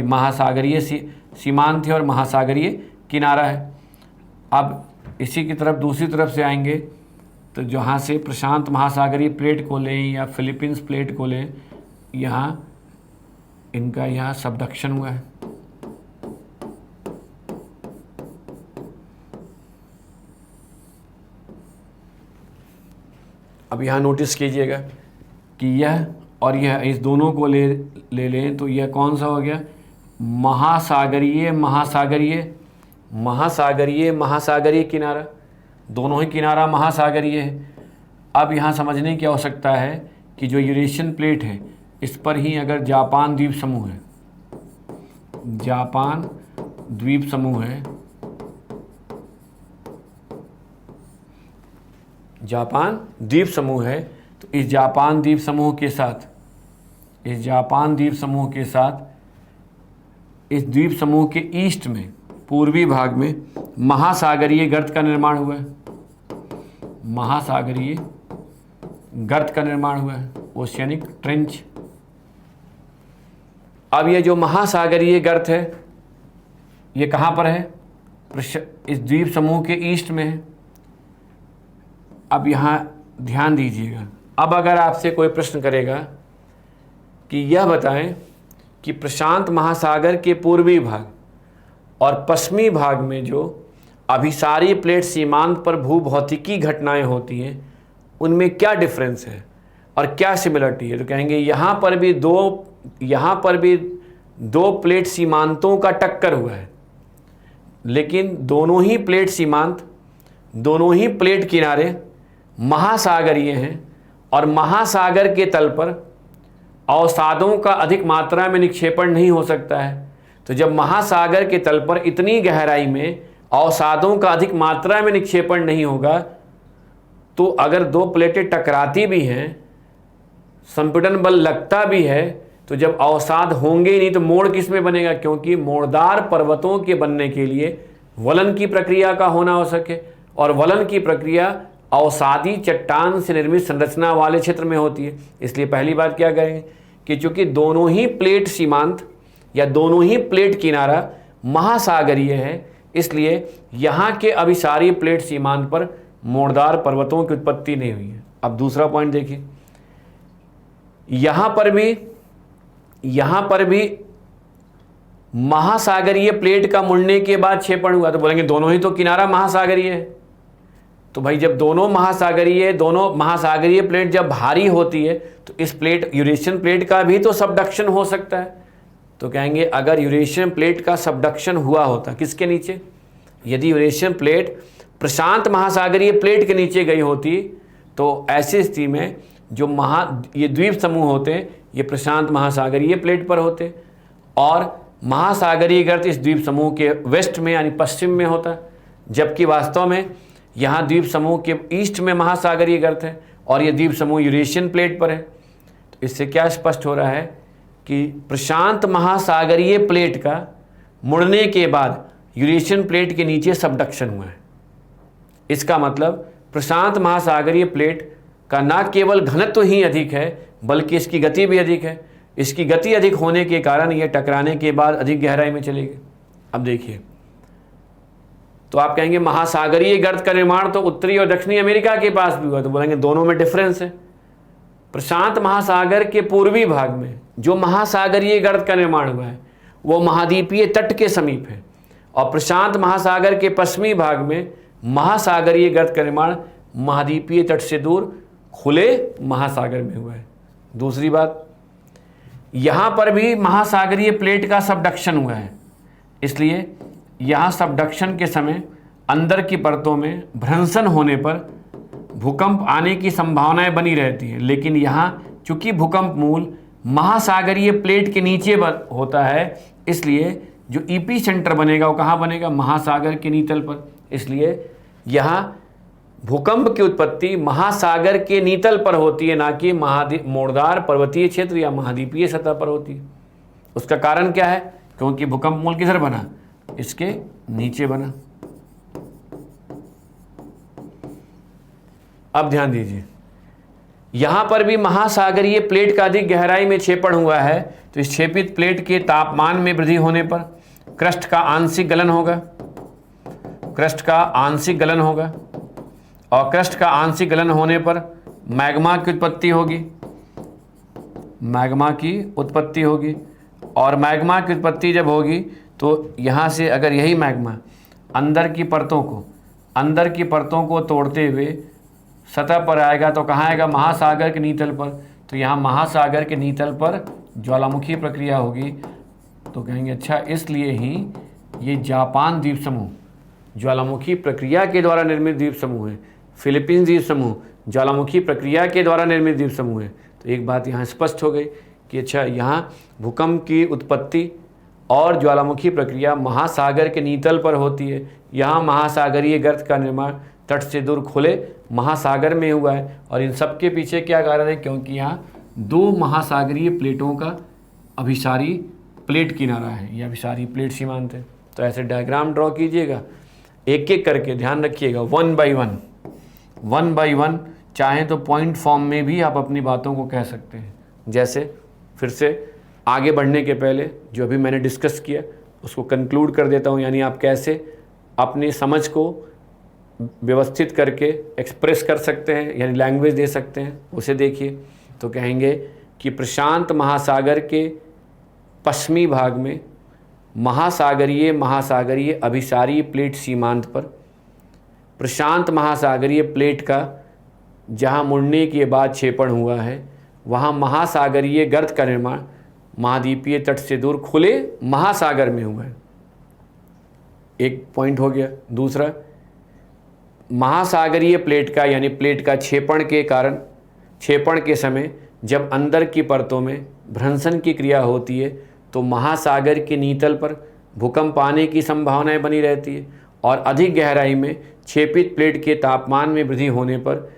महासागरीय सीमांत है और महासागरीय किनारा है। अब इसी की तरफ दूसरी तरफ से आएंगे तो जहाँ से प्रशांत महासागरीय प्लेट को लें या फिलीपींस प्लेट को लें, यहाँ इनका यहाँ सबडक्शन हुआ है। अब यहाँ नोटिस कीजिएगा कि यह और यह, इस दोनों को ले लें तो यह कौन सा हो गया, महासागरीय किनारा। दोनों ही किनारा महासागरीय है। अब यहाँ समझने की आवश्यकता है कि जो यूरेशियन प्लेट है इस पर ही अगर जापान द्वीप समूह है, तो इस जापान द्वीप समूह के ईस्ट में, पूर्वी भाग में महासागरीय गर्त का निर्माण हुआ है, ओशियनिक ट्रेंच। अब ये जो महासागरीय गर्त है ये कहाँ पर है, इस द्वीप समूह के ईस्ट में है। अब यहाँ ध्यान दीजिएगा, अब अगर आपसे कोई प्रश्न करेगा कि यह बताएं कि प्रशांत महासागर के पूर्वी भाग और पश्चिमी भाग में जो अभिसारी प्लेट सीमांत पर भूभौतिकी घटनाएं होती हैं उनमें क्या डिफरेंस है और क्या सिमिलरिटी है, तो कहेंगे यहाँ पर भी दो प्लेट सीमांतों का टक्कर हुआ है, लेकिन दोनों ही प्लेट किनारे महासागरीय हैं और महासागर के तल पर अवसादों का अधिक मात्रा में निक्षेपण नहीं हो सकता है। तो जब महासागर के तल पर इतनी गहराई में अवसादों का अधिक मात्रा में निक्षेपण नहीं होगा, तो अगर दो प्लेटें टकराती भी हैं, संपीड़न बल लगता भी है, तो जब अवसाद होंगे ही नहीं तो मोड़ किस में बनेगा, क्योंकि मोड़दार पर्वतों के बनने के लिए वलन की प्रक्रिया का होना आवश्यक है, और वलन की प्रक्रिया अवसादी चट्टान से निर्मित संरचना वाले क्षेत्र में होती है। इसलिए पहली बात क्या करेंगे कि चूंकि दोनों ही प्लेट सीमांत या दोनों ही प्लेट किनारा महासागरीय है, इसलिए यहाँ के अभिसारी प्लेट सीमांत पर मोड़दार पर्वतों की उत्पत्ति नहीं हुई है। अब दूसरा पॉइंट देखिए, यहाँ पर भी महासागरीय प्लेट का मुड़ने के बाद क्षेपण हुआ, तो बोलेंगे दोनों ही तो किनारा महासागरीय है, तो भाई जब दोनों महासागरीय प्लेट जब भारी होती है तो इस प्लेट यूरेशियन प्लेट का भी तो सबडक्शन हो सकता है। तो कहेंगे अगर यूरेशियन प्लेट का सबडक्शन हुआ होता किसके नीचे, यदि यूरेशियन प्लेट प्रशांत महासागरीय प्लेट के नीचे गई होती तो ऐसी स्थिति में जो ये द्वीप समूह होते हैं ये प्रशांत महासागरीय प्लेट पर होते और महासागरीय गर्त इस द्वीप समूह के वेस्ट में यानी पश्चिम में होता, जबकि वास्तव में यहाँ द्वीप समूह के ईस्ट में महासागरीय गर्त है और ये द्वीप समूह यूरेशियन प्लेट पर है। तो इससे क्या स्पष्ट हो रहा है कि प्रशांत महासागरीय प्लेट का मुड़ने के बाद यूरेशियन प्लेट के नीचे सबडक्शन हुआ है। इसका मतलब प्रशांत महासागरीय प्लेट का न केवल घनत्व ही अधिक है बल्कि इसकी गति भी अधिक है। इसकी गति अधिक होने के कारण यह टकराने के बाद अधिक गहराई में चलेगी। अब देखिए, तो आप कहेंगे महासागरीय गर्त का निर्माण तो उत्तरी और दक्षिणी अमेरिका के पास भी हुआ, तो बोलेंगे दोनों में डिफरेंस है। प्रशांत महासागर के पूर्वी भाग में जो महासागरीय गर्त का निर्माण हुआ है वो महाद्वीपीय तट के समीप है और प्रशांत महासागर के पश्चिमी भाग में महासागरीय गर्त का निर्माण महाद्वीपीय तट से दूर खुले महासागर में हुआ है। दूसरी बात, यहाँ पर भी महासागरीय प्लेट का सबडक्शन हुआ है, इसलिए यहाँ सबडक्शन के समय अंदर की परतों में भ्रंशन होने पर भूकंप आने की संभावनाएं बनी रहती हैं। लेकिन यहाँ चूंकि भूकंप मूल महासागरीय प्लेट के नीचे होता है, इसलिए जो ईपी सेंटर बनेगा वो कहाँ बनेगा, महासागर के नीतल पर। इसलिए यहाँ भूकंप की उत्पत्ति महासागर के नीतल पर होती है, ना कि मोड़दार पर्वतीय क्षेत्र या महाद्वीपीय सतह पर होती है। उसका कारण क्या है, क्योंकि भूकंप मूल किधर बना, इसके नीचे बना। अब ध्यान दीजिए, यहां पर भी महासागरीय प्लेट का अधिक गहराई में क्षेपण हुआ है, तो इस क्षेपित प्लेट के तापमान में वृद्धि होने पर क्रस्ट का आंशिक गलन होगा, क्रस्ट का आंशिक गलन होगा और क्रस्ट का आंशिक गलन होने पर मैग्मा की उत्पत्ति होगी, मैग्मा की उत्पत्ति होगी। और मैग्मा की उत्पत्ति जब होगी तो यहाँ से अगर यही मैग्मा अंदर की परतों को तोड़ते हुए सतह पर आएगा तो कहाँ आएगा, महासागर के नीतल पर। तो यहाँ महासागर के नीतल पर ज्वालामुखी प्रक्रिया होगी। तो कहेंगे अच्छा, इसलिए ही ये जापान द्वीप समूह ज्वालामुखी प्रक्रिया के द्वारा निर्मित द्वीप समूह है, फिलीपींस द्वीप समूह ज्वालामुखी प्रक्रिया के द्वारा निर्मित द्वीप समूह है। तो एक बात यहाँ स्पष्ट हो गई कि अच्छा, यहाँ भूकंप की उत्पत्ति और ज्वालामुखी प्रक्रिया महासागर के नीतल पर होती है। यहाँ महासागरीय गर्त का निर्माण तट से दूर खुले महासागर में हुआ है। और इन सब के पीछे क्या कारण है, क्योंकि यहाँ दो महासागरीय प्लेटों का अभिसारी प्लेट किनारा है, यह अभिसारी प्लेट सीमांत है। तो ऐसे डायग्राम ड्रॉ कीजिएगा, एक एक करके ध्यान रखिएगा, वन बाई वन। चाहें तो पॉइंट फॉर्म में भी आप अपनी बातों को कह सकते हैं। जैसे फिर से आगे बढ़ने के पहले जो अभी मैंने डिस्कस किया उसको कंक्लूड कर देता हूँ, यानी आप कैसे अपनी समझ को व्यवस्थित करके एक्सप्रेस कर सकते हैं, यानी लैंग्वेज दे सकते हैं, उसे देखिए। तो कहेंगे कि प्रशांत महासागर के पश्चिमी भाग में महासागरीय अभिसारीय प्लेट सीमांत पर प्रशांत महासागरीय प्लेट का जहाँ मुड़ने के बाद क्षेपण हुआ है वहाँ महासागरीय गर्त का निर्माण महाद्वीपीय तट से दूर खुले महासागर में हुआ है। एक पॉइंट हो गया। दूसरा, महासागरीय प्लेट का यानी प्लेट का क्षेपण के समय जब अंदर की परतों में भ्रंशन की क्रिया होती है तो महासागर के नीतल पर भूकंप आने की संभावनाएं बनी रहती है। और अधिक गहराई में क्षेपित प्लेट के तापमान में वृद्धि होने पर,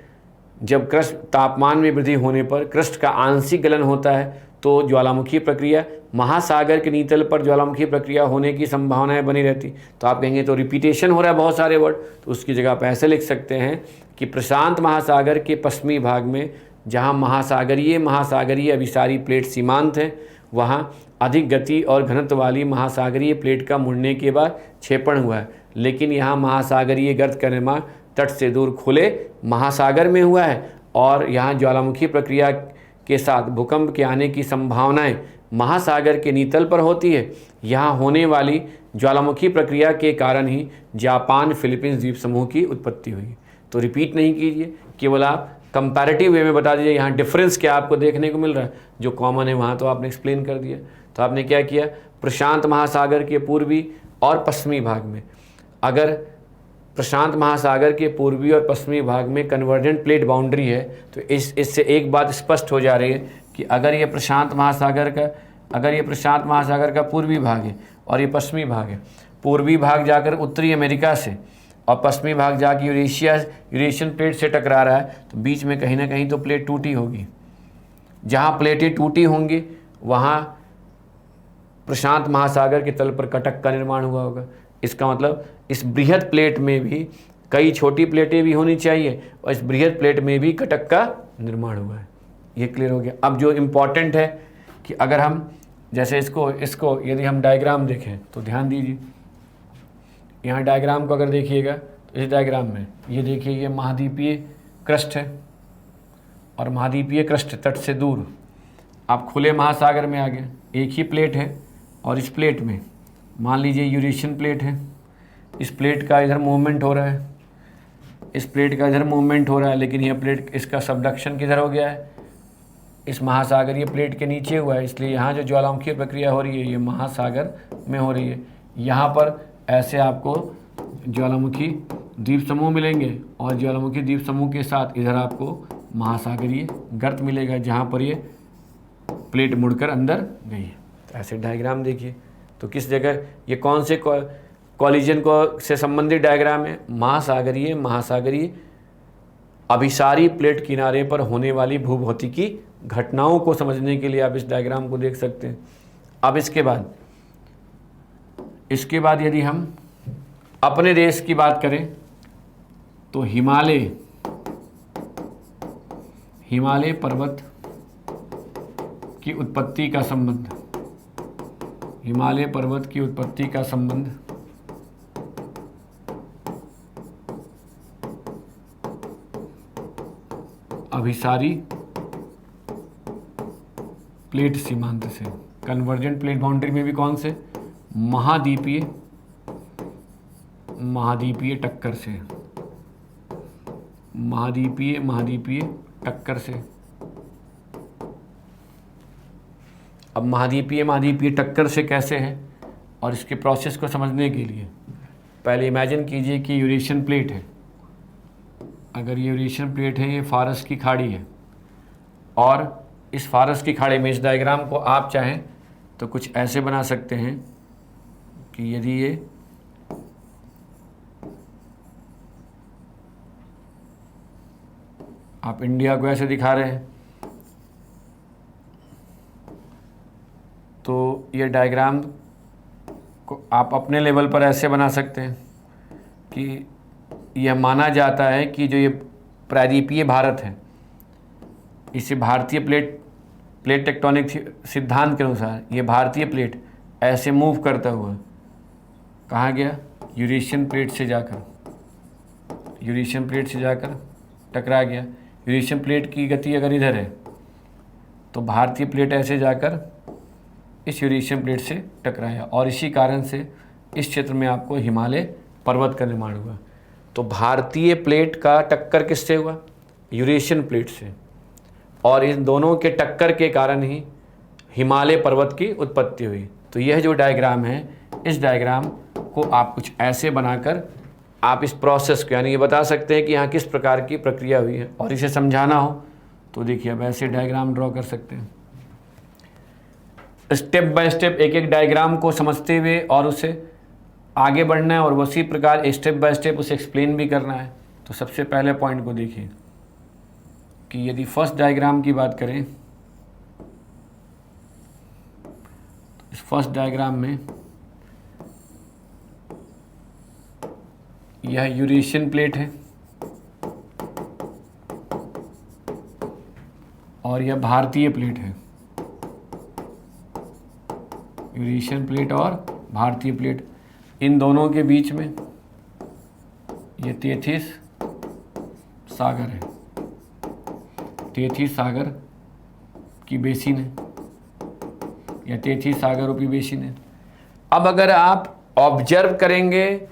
जब तापमान में वृद्धि होने पर क्रस्ट का आंशिक गलन होता है तो ज्वालामुखी प्रक्रिया महासागर के नीतल पर ज्वालामुखी प्रक्रिया होने की संभावनाएं बनी रहती। तो आप कहेंगे तो रिपीटेशन हो रहा है बहुत सारे वर्ड, तो उसकी जगह आप ऐसे लिख सकते हैं कि प्रशांत महासागर के पश्चिमी भाग में जहां महासागरीय अभिसारी प्लेट सीमांत है वहां अधिक गति और घनत्व वाली महासागरीय प्लेट का मुड़ने के बाद क्षेपण हुआ है। लेकिन यहाँ महासागरीय गर्त का निर्माण तट से दूर खुले महासागर में हुआ है और यहाँ ज्वालामुखी प्रक्रिया के साथ भूकंप के आने की संभावनाएं महासागर के नीतल पर होती है। यहाँ होने वाली ज्वालामुखी प्रक्रिया के कारण ही जापान फिलीपींस द्वीप समूह की उत्पत्ति हुई। तो रिपीट नहीं कीजिए, केवल आप कंपैरेटिव वे में बता दीजिए यहाँ डिफरेंस क्या आपको देखने को मिल रहा है, जो कॉमन है वहाँ तो आपने एक्सप्लेन कर दिया। तो आपने क्या किया, प्रशांत महासागर के पूर्वी और पश्चिमी भाग में, अगर प्रशांत महासागर के पूर्वी और पश्चिमी भाग में कन्वर्जेंट प्लेट बाउंड्री है तो इससे एक बात स्पष्ट हो जा रही है कि अगर ये प्रशांत महासागर का पूर्वी भाग है और ये पश्चिमी भाग है, पूर्वी भाग जाकर उत्तरी अमेरिका से और पश्चिमी भाग जाकर यूरेशियन प्लेट से टकरा रहा है, तो बीच में कहीं ना कहीं तो प्लेट टूटी होगी। जहाँ प्लेटें टूटी होंगी वहाँ प्रशांत महासागर के तल पर कटक का निर्माण हुआ होगा। इसका मतलब इस बृहद प्लेट में भी कई छोटी प्लेटें भी होनी चाहिए और इस बृहद प्लेट में भी कटक का निर्माण हुआ है। ये क्लियर हो गया। अब जो इम्पॉर्टेंट है कि अगर हम जैसे इसको यदि हम डायग्राम देखें तो ध्यान दीजिए, यहाँ डायग्राम को अगर देखिएगा तो इस डायग्राम में ये देखिए, ये महाद्वीपीय क्रस्ट है और महाद्वीपीय क्रस्ट तट से दूर आप खुले महासागर में आ गए। एक ही प्लेट है और इस प्लेट में मान लीजिए यूरेशियन प्लेट है, इस प्लेट का इधर मूवमेंट हो रहा है, इस प्लेट का इधर मूवमेंट हो रहा है, लेकिन यह प्लेट इसका सबडक्शन किधर हो गया है, इस महासागरीय प्लेट के नीचे हुआ है, इसलिए यहाँ जो ज्वालामुखी प्रक्रिया हो रही है ये महासागर में हो रही है। यहाँ पर ऐसे आपको ज्वालामुखी द्वीप समूह मिलेंगे और ज्वालामुखी द्वीप समूह के साथ इधर आपको महासागरीय गर्त मिलेगा जहाँ पर ये प्लेट मुड़कर अंदर गई है। तो ऐसे डायग्राम देखिए, तो किस जगह ये कौन से कॉलिजन को से संबंधित डायग्राम है, महासागरीय अभिसारी प्लेट किनारे पर होने वाली भूभौतिकी घटनाओं को समझने के लिए आप इस डायग्राम को देख सकते हैं। अब इसके बाद यदि हम अपने देश की बात करें तो हिमालय पर्वत की उत्पत्ति का संबंध, हिमालय पर्वत की उत्पत्ति का संबंध अभिसारी प्लेट सीमांत से, कन्वर्जेंट प्लेट बाउंड्री में भी कौन से, महाद्वीपीय टक्कर से, महाद्वीपीय टक्कर से। अब महाद्वीपीय टक्कर से कैसे है और इसके प्रोसेस को समझने के लिए पहले इमेजिन कीजिए कि यूरेशियन प्लेट है। अगर ये यूरेशियन प्लेट है, ये फारस की खाड़ी है और इस फारस की खाड़ी में इस डायग्राम को आप चाहें तो कुछ ऐसे बना सकते हैं कि यदि ये आप इंडिया को ऐसे दिखा रहे हैं तो ये डायग्राम को आप अपने लेवल पर ऐसे बना सकते हैं कि यह माना जाता है कि जो ये प्रायद्वीपीय भारत है, इसे भारतीय प्लेट टेक्टोनिक सिद्धांत के अनुसार ये भारतीय प्लेट ऐसे मूव करता हुआ कहाँ गया, यूरेशियन प्लेट से जाकर टकरा गया। यूरेशियन प्लेट की गति अगर इधर है तो भारतीय प्लेट ऐसे जाकर इस यूरेशियन प्लेट से टकराया और इसी कारण से इस क्षेत्र में आपको हिमालय पर्वत का निर्माण हुआ। तो भारतीय प्लेट का टक्कर किससे हुआ, यूरेशियन प्लेट से, और इन दोनों के टक्कर के कारण ही हिमालय पर्वत की उत्पत्ति हुई। तो यह जो डायग्राम है, इस डायग्राम को आप कुछ ऐसे बनाकर आप इस प्रोसेस को यानी ये बता सकते हैं कि यहाँ किस प्रकार की प्रक्रिया हुई है। और इसे समझाना हो तो देखिए अब ऐसे डायग्राम ड्रॉ कर सकते हैं। स्टेप बाय स्टेप एक एक डायग्राम को समझते हुए और उसे आगे बढ़ना है और उसी प्रकार स्टेप बाय स्टेप उसे एक्सप्लेन भी करना है। तो सबसे पहले पॉइंट को देखिए कि यदि फर्स्ट डायग्राम की बात करें तो इस फर्स्ट डायग्राम में यह यूरेशियन प्लेट है और यह भारतीय प्लेट है। यूरेशियन प्लेट और भारतीय प्लेट, इन दोनों के बीच में ये तेथिस सागर है, तेथिस सागर की बेसिन है या तेथिस सागर रूपी बेसिन है। अब अगर आप ऑब्जर्व करेंगे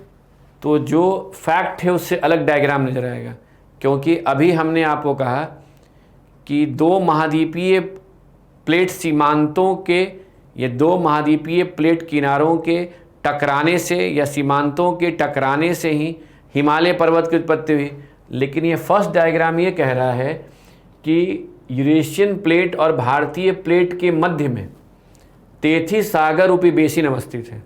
तो जो फैक्ट है उससे अलग डायग्राम नजर आएगा। क्योंकि अभी हमने आपको कहा कि दो महाद्वीपीय प्लेट सीमांतों के, ये दो महाद्वीपीय प्लेट किनारों के टकराने से या सीमांतों के टकराने से ही हिमालय पर्वत की उत्पत्ति हुई। लेकिन ये फर्स्ट डायग्राम ये कह रहा है कि यूरेशियन प्लेट और भारतीय प्लेट के मध्य में तेथीस सागर रूपी बेसिन अवस्थित है।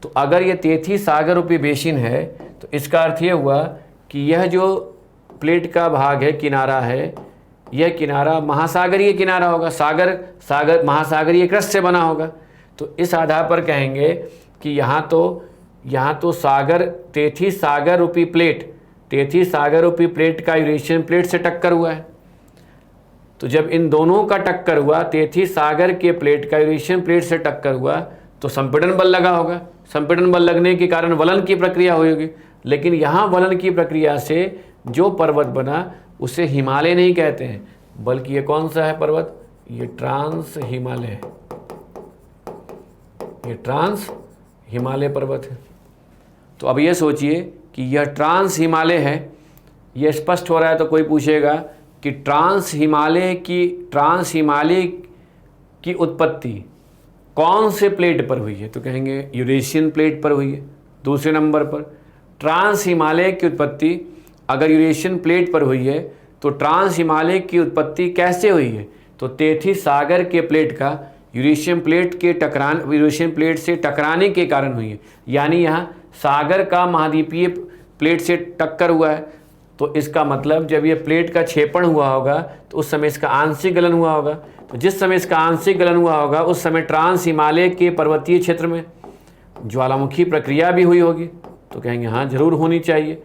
तो अगर ये तेथीस सागर रूपी बेसिन है तो इसका अर्थ ये हुआ कि यह जो प्लेट का भाग है, किनारा है, यह किनारा महासागरीय किनारा होगा, सागर महासागरीय क्रस्ट से बना होगा। तो इस आधार पर कहेंगे कि यहाँ तो सागर तेथीस सागर रूपी प्लेट का यूरेशियन प्लेट से टक्कर हुआ है। तो जब इन दोनों का टक्कर हुआ, तेथीस सागर के प्लेट का यूरेशियन प्लेट से टक्कर हुआ, तो संपीड़न बल लगा होगा। संपीड़न बल लगने के कारण वलन की प्रक्रिया हुई होगी। लेकिन यहाँ वलन की प्रक्रिया से जो पर्वत बना उसे हिमालय नहीं कहते हैं, बल्कि ये कौन सा है पर्वत? ये ट्रांस हिमालय है। ये ट्रांस हिमालय पर्वत है। तो अब ये सोचिए कि यह ट्रांस हिमालय है। ये स्पष्ट हो रहा है तो कोई पूछेगा कि ट्रांस हिमालय की उत्पत्ति कौन से प्लेट पर हुई है? तो कहेंगे यूरेशियन प्लेट पर हुई है। दूसरे नंबर पर ट्रांस हिमालय की उत्पत्ति अगर यूरेशियन प्लेट पर हुई है तो ट्रांस हिमालय की उत्पत्ति कैसे हुई है? तो तेथीस सागर के प्लेट का यूरेशियन प्लेट से टकराने के कारण हुई है। यानी यहाँ सागर का महाद्वीपीय प्लेट से टक्कर हुआ है। तो इसका मतलब जब ये प्लेट का क्षेपण हुआ होगा तो उस समय इसका आंशिक गलन हुआ होगा। तो जिस समय इसका आंशिक गलन हुआ होगा उस समय ट्रांस हिमालय के पर्वतीय क्षेत्र में ज्वालामुखी प्रक्रिया भी हुई होगी। तो कहेंगे हाँ, जरूर होनी चाहिए।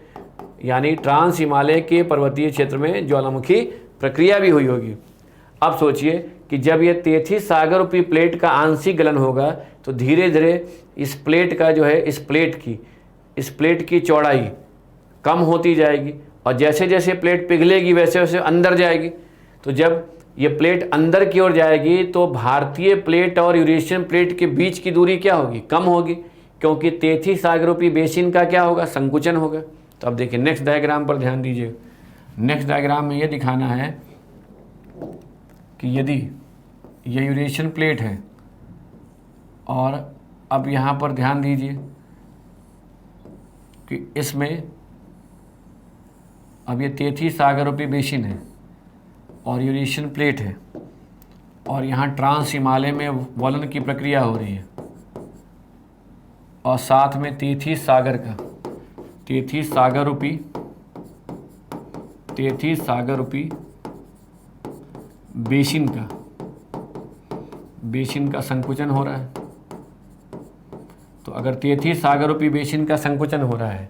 यानी ट्रांस हिमालय के पर्वतीय क्षेत्र में ज्वालामुखी प्रक्रिया भी हुई होगी। अब सोचिए कि जब ये तेथीस सागर रूपी प्लेट का आंशिक गलन होगा तो धीरे धीरे इस प्लेट का जो है इस प्लेट की चौड़ाई कम होती जाएगी और जैसे जैसे प्लेट पिघलेगी वैसे वैसे अंदर जाएगी। तो जब ये प्लेट अंदर की ओर जाएगी तो भारतीय प्लेट और यूरेशियन प्लेट के बीच की दूरी क्या होगी? कम होगी, क्योंकि तेथीस सागर रूपी बेसिन का क्या होगा? संकुचन होगा। तो अब देखिए नेक्स्ट डायग्राम पर ध्यान दीजिए। नेक्स्ट डायग्राम में ये दिखाना है कि यदि ये यूरेशियन प्लेट है और अब यहाँ पर ध्यान दीजिए कि इसमें अब ये तेथीस सागर रूपी बेसिन है और यूरेशियन प्लेट है और यहाँ ट्रांस हिमालय में वलन की प्रक्रिया हो रही है और साथ में तेथीस सागर रूपी बेसिन का संकुचन हो रहा है। तो अगर तेथीस सागर रूपी बेसिन का संकुचन हो रहा है,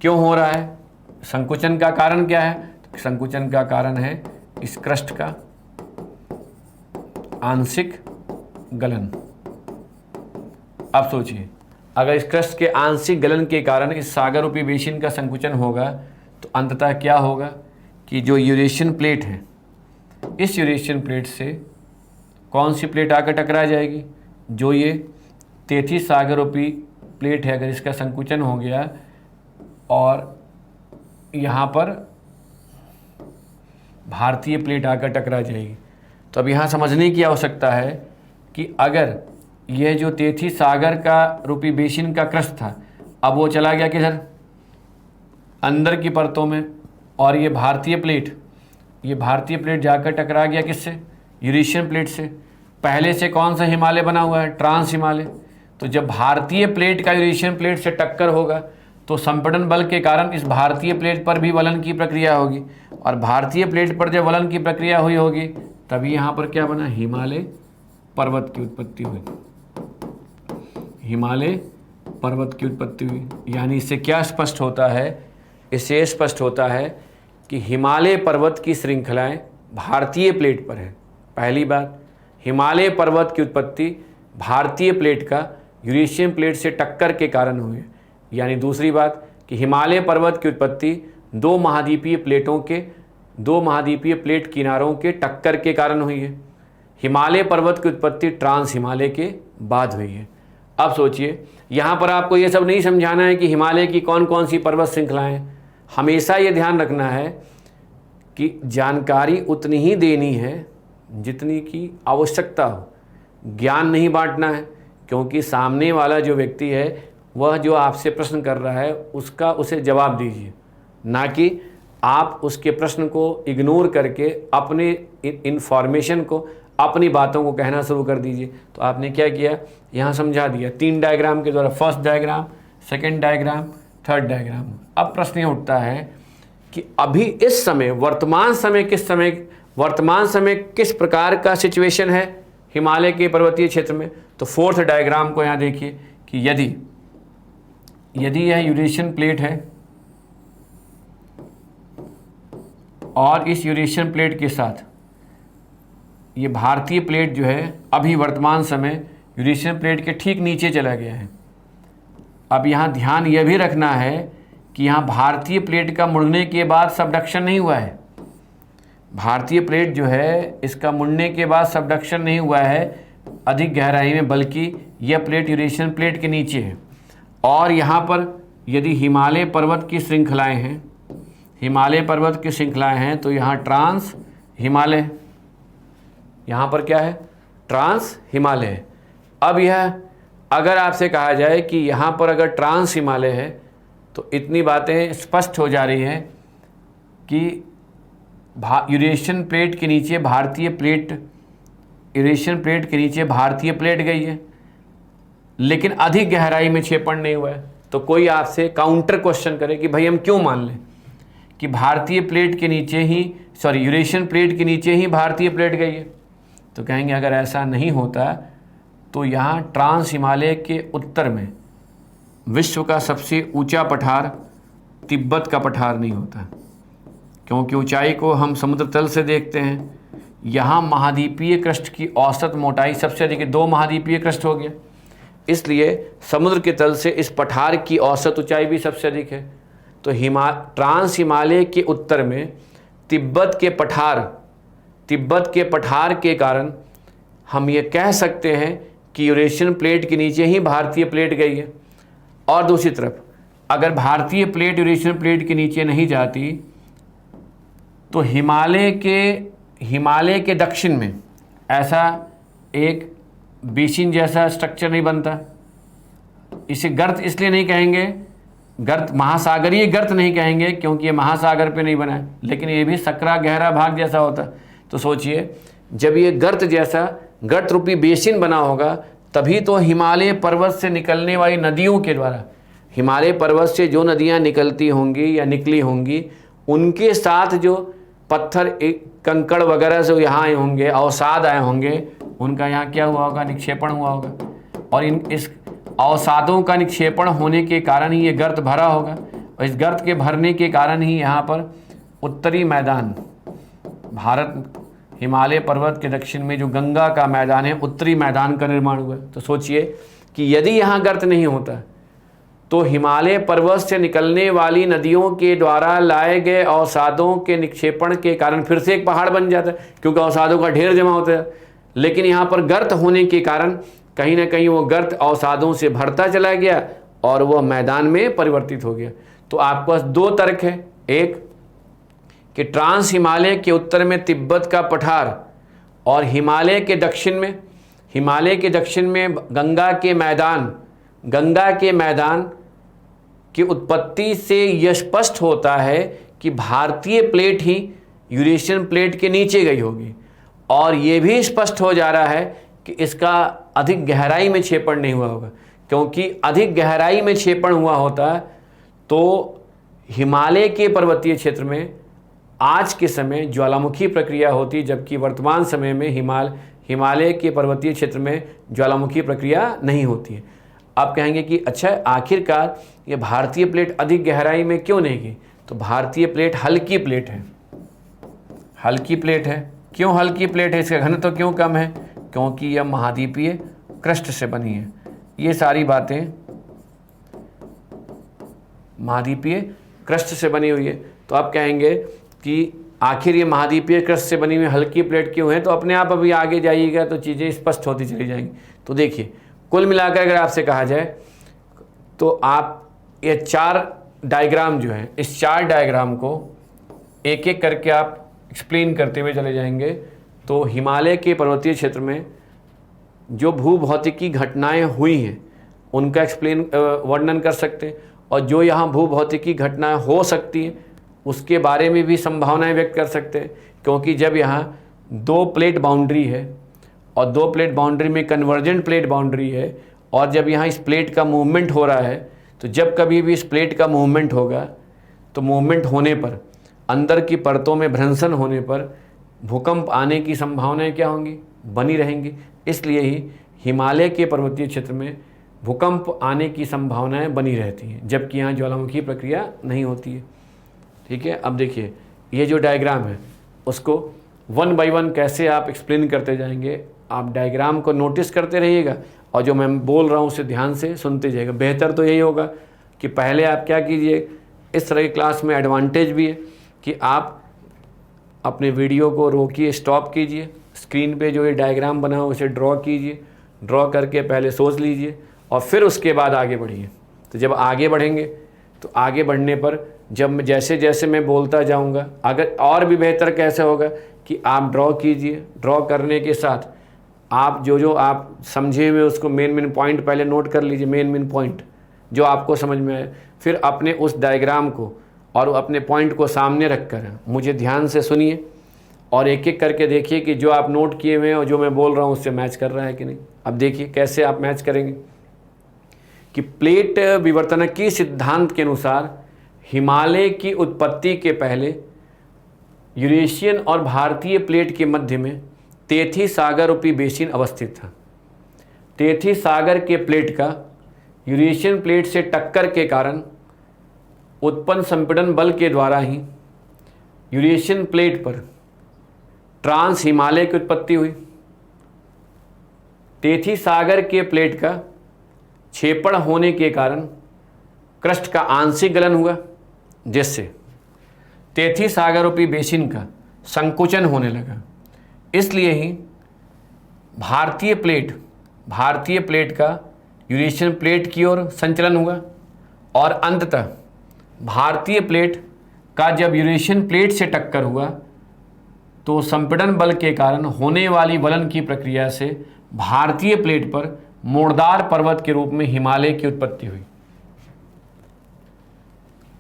क्यों हो रहा है? संकुचन का कारण क्या है? तो संकुचन का कारण है इस क्रस्ट का आंशिक गलन। अब सोचिए, अगर इस क्रस्ट के आंशिक गलन के कारण इस सागर रूपी बेसिन का संकुचन होगा तो अंततः क्या होगा कि जो यूरेशियन प्लेट है, इस यूरेशियन प्लेट से कौन सी प्लेट आकर टकरा जाएगी? जो ये तेथीस सागर रूपी प्लेट है, अगर इसका संकुचन हो गया और यहाँ पर भारतीय प्लेट आकर टकरा जाएगी। तो अब यहाँ समझने की आवश्यकता है कि अगर यह जो तेथीस सागर का रूपी बेसिन का क्रस्ट था, अब वो चला गया किधर? अंदर की परतों में। और ये भारतीय प्लेट जाकर टकरा गया किससे? यूरेशियन प्लेट से। पहले से कौन सा हिमालय बना हुआ है? ट्रांस हिमालय। तो जब भारतीय प्लेट का यूरेशियन प्लेट से टक्कर होगा तो संपीड़न बल के कारण इस भारतीय प्लेट पर भी वलन की प्रक्रिया होगी और भारतीय प्लेट पर जब वलन की प्रक्रिया हुई होगी तभी यहाँ पर क्या बना? हिमालय पर्वत की उत्पत्ति हुई। हिमालय पर्वत की उत्पत्ति हुई। यानी इससे क्या स्पष्ट होता है? इससे स्पष्ट होता है कि हिमालय पर्वत की श्रृंखलाएं भारतीय प्लेट पर है। पहली बात, हिमालय पर्वत की उत्पत्ति भारतीय प्लेट का यूरेशियन प्लेट से टक्कर के कारण हुई है। यानी दूसरी बात कि हिमालय पर्वत की उत्पत्ति दो महाद्वीपीय प्लेट किनारों के टक्कर के कारण हुई है। हिमालय पर्वत की उत्पत्ति ट्रांस हिमालय के बाद हुई है। अब सोचिए, यहाँ पर आपको ये सब नहीं समझाना है कि हिमालय की कौन कौन सी पर्वत श्रृंखलाएं हैं। हमेशा ये ध्यान रखना है कि जानकारी उतनी ही देनी है जितनी की आवश्यकता हो, ज्ञान नहीं बांटना है, क्योंकि सामने वाला जो व्यक्ति है वह जो आपसे प्रश्न कर रहा है उसका उसे जवाब दीजिए, ना कि आप उसके प्रश्न को इग्नोर करके अपने इन्फॉर्मेशन को, अपनी बातों को कहना शुरू कर दीजिए। तो आपने क्या किया, यहाँ समझा दिया 3 डायग्राम के द्वारा, first diagram, second diagram, third diagram. अब प्रश्न ये उठता है कि अभी इस समय वर्तमान समय किस प्रकार का सिचुएशन है हिमालय के पर्वतीय क्षेत्र में। तो फोर्थ डायग्राम को यहाँ देखिए कि यदि यह यूरेशियन प्लेट है और इस यूरेशियन प्लेट के साथ ये भारतीय प्लेट जो है अभी वर्तमान समय यूरेशियन प्लेट के ठीक नीचे चला गया है। अब यहाँ ध्यान यह भी रखना है कि यहाँ भारतीय प्लेट का मुड़ने के बाद सबडक्शन नहीं हुआ है। भारतीय प्लेट जो है इसका मुड़ने के बाद सबडक्शन नहीं हुआ है अधिक गहराई में, बल्कि यह प्लेट यूरेशियन प्लेट के नीचे है। और यहाँ पर यदि हिमालय पर्वत की श्रृंखलाएँ हैं, तो यहाँ ट्रांस हिमालय, यहाँ पर क्या है, ट्रांस हिमालय है। अब यह अगर आपसे कहा जाए कि यहाँ पर अगर ट्रांस हिमालय है तो इतनी बातें स्पष्ट हो जा रही हैं कि यूरेशियन प्लेट के नीचे भारतीय प्लेट गई है, लेकिन अधिक गहराई में क्षेपण नहीं हुआ है। तो कोई आपसे काउंटर क्वेश्चन करे कि भाई हम क्यों मान लें कि यूरेशियन प्लेट के नीचे ही भारतीय प्लेट गई है। तो कहेंगे अगर ऐसा नहीं होता तो यहाँ ट्रांस हिमालय के उत्तर में विश्व का सबसे ऊंचा पठार तिब्बत का पठार नहीं होता, क्योंकि ऊंचाई को हम समुद्र तल से देखते हैं। यहाँ महाद्वीपीय क्रस्ट की औसत मोटाई सबसे अधिक है, 2 महाद्वीपीय क्रस्ट हो गया, इसलिए समुद्र के तल से इस पठार की औसत ऊंचाई भी सबसे अधिक है। तो ट्रांस हिमालय के उत्तर में तिब्बत के पठार के कारण हम ये कह सकते हैं कि यूरेशियन प्लेट के नीचे ही भारतीय प्लेट गई है। और दूसरी तरफ अगर भारतीय प्लेट यूरेशियन प्लेट के नीचे नहीं जाती तो हिमालय के दक्षिण में ऐसा एक बेसिन जैसा स्ट्रक्चर नहीं बनता। इसे गर्त इसलिए नहीं कहेंगे, महासागरीय गर्त नहीं कहेंगे क्योंकि ये महासागर पे नहीं बना है, लेकिन ये भी सकरा गहरा भाग जैसा होता। तो सोचिए जब ये गर्त रूपी बेसिन बना होगा तभी तो हिमालय पर्वत से निकलने वाली नदियों के द्वारा, हिमालय पर्वत से जो नदियाँ निकलती होंगी या निकली होंगी उनके साथ जो पत्थर कंकड़ वगैरह से यहाँ आए होंगे, अवसाद आए होंगे, उनका यहाँ क्या हुआ होगा, निक्षेपण हुआ होगा। और इस अवसादों का निक्षेपण होने के कारण ही ये गर्त भरा होगा, और इस गर्त के भरने के कारण ही यहाँ पर उत्तरी मैदान, भारत हिमालय पर्वत के दक्षिण में जो गंगा का मैदान है, उत्तरी मैदान का निर्माण हुआ। तो सोचिए कि यदि यहाँ गर्त नहीं होता तो हिमालय पर्वत से निकलने वाली नदियों के द्वारा लाए गए अवसादों के निक्षेपण के कारण फिर से एक पहाड़ बन जाता है, क्योंकि अवसादों का ढेर जमा होता है। लेकिन यहाँ पर गर्त होने के कारण कहीं ना कहीं वो गर्त अवसादों से भरता चला गया और वह मैदान में परिवर्तित हो गया। तो आपके पास 2 तर्क है, एक कि ट्रांस हिमालय के उत्तर में तिब्बत का पठार और हिमालय के दक्षिण में गंगा के मैदान की उत्पत्ति से यह स्पष्ट होता है कि भारतीय प्लेट ही यूरेशियन प्लेट के नीचे गई होगी। और ये भी स्पष्ट हो जा रहा है कि इसका अधिक गहराई में क्षेपण नहीं हुआ होगा, क्योंकि अधिक गहराई में क्षेपण हुआ होता तो हिमालय के पर्वतीय क्षेत्र में आज के समय ज्वालामुखी प्रक्रिया होती, जबकि वर्तमान समय में हिमालय के पर्वतीय क्षेत्र में ज्वालामुखी प्रक्रिया नहीं होती है। आप कहेंगे कि अच्छा आखिरकार ये भारतीय प्लेट अधिक गहराई में क्यों नहीं गई? तो भारतीय प्लेट हल्की प्लेट है। क्यों हल्की प्लेट है? इसका घनत्व क्यों कम है? क्योंकि यह महाद्वीपीय क्रस्ट से बनी है। ये सारी बातें महाद्वीपीय क्रस्ट से बनी हुई है। तो आप कहेंगे कि आखिर ये महाद्वीपीय क्रस्ट से बनी हुई हल्की प्लेट क्यों है? तो अपने आप अभी आगे जाइएगा तो चीज़ें स्पष्ट होती चली जाएंगी। तो देखिए, कुल मिलाकर अगर आपसे कहा जाए तो आप ये 4 डायग्राम जो है, इस 4 डायग्राम को एक एक करके आप एक्सप्लेन करते हुए चले जाएंगे तो हिमालय के पर्वतीय क्षेत्र में जो भूभौतिकी घटनाएं हुई हैं उनका वर्णन कर सकते हैं, और जो यहाँ भूभौतिकी घटनाएं हो सकती हैं उसके बारे में भी संभावनाएं व्यक्त कर सकते हैं। क्योंकि जब यहाँ 2 प्लेट बाउंड्री है और 2 प्लेट बाउंड्री में कन्वर्जेंट प्लेट बाउंड्री है, और जब यहाँ इस प्लेट का मूवमेंट हो रहा है, तो जब कभी भी इस प्लेट का मूवमेंट होगा तो मूवमेंट होने पर अंदर की परतों में भ्रंशन होने पर भूकंप आने की संभावनाएं क्या होंगी, बनी रहेंगी। इसलिए ही हिमालय के पर्वतीय क्षेत्र में भूकंप आने की संभावनाएं बनी रहती हैं, जबकि यहाँ ज्वालामुखी प्रक्रिया नहीं होती है। ठीक है, अब देखिए ये जो डायग्राम है उसको 1 बाय 1 कैसे आप एक्सप्लेन करते जाएंगे। आप डायग्राम को नोटिस करते रहिएगा और जो मैं बोल रहा हूँ उसे ध्यान से सुनते जाइएगा। बेहतर तो यही होगा कि पहले आप क्या कीजिए, इस तरह की क्लास में एडवांटेज भी है कि आप अपने वीडियो को रोकिए, स्टॉप कीजिए, स्क्रीन पे जो ये डायग्राम बना हो उसे ड्रॉ कीजिए, ड्रॉ करके पहले सोच लीजिए और फिर उसके बाद आगे बढ़िए। तो जब आगे बढ़ेंगे तो आगे बढ़ने पर जब जैसे जैसे मैं बोलता जाऊंगा, अगर और भी बेहतर कैसे होगा कि आप ड्रॉ कीजिए, ड्रॉ करने के साथ आप जो आप समझे हुए उसको मेन पॉइंट पहले नोट कर लीजिए, मेन पॉइंट जो आपको समझ में आए। फिर अपने उस डायग्राम को और अपने पॉइंट को सामने रखकर मुझे ध्यान से सुनिए और एक एक करके देखिए कि जो आप नोट किए हुए हैं और जो मैं बोल रहा हूँ उससे मैच कर रहा है कि नहीं। अब देखिए कैसे आप मैच करेंगे कि प्लेट विवर्तनकी सिद्धांत के अनुसार हिमालय की उत्पत्ति के पहले यूरेशियन और भारतीय प्लेट के मध्य में तेथी सागर रूपी बेसिन अवस्थित था। तेथी सागर के प्लेट का यूरेशियन प्लेट से टक्कर के कारण उत्पन्न संपीड़न बल के द्वारा ही यूरेशियन प्लेट पर ट्रांस हिमालय की उत्पत्ति हुई। तेथी सागर के प्लेट का क्षेपण होने के कारण क्रस्ट का आंशिक गलन हुआ, जिससे तेथी सागर रूपी बेसिन का संकुचन होने लगा। इसलिए ही भारतीय प्लेट का यूरेशियन प्लेट की ओर संचलन हुआ और अंततः भारतीय प्लेट का जब यूरेशियन प्लेट से टक्कर हुआ तो संपीड़न बल के कारण होने वाली वलन की प्रक्रिया से भारतीय प्लेट पर मोड़दार पर्वत के रूप में हिमालय की उत्पत्ति हुई।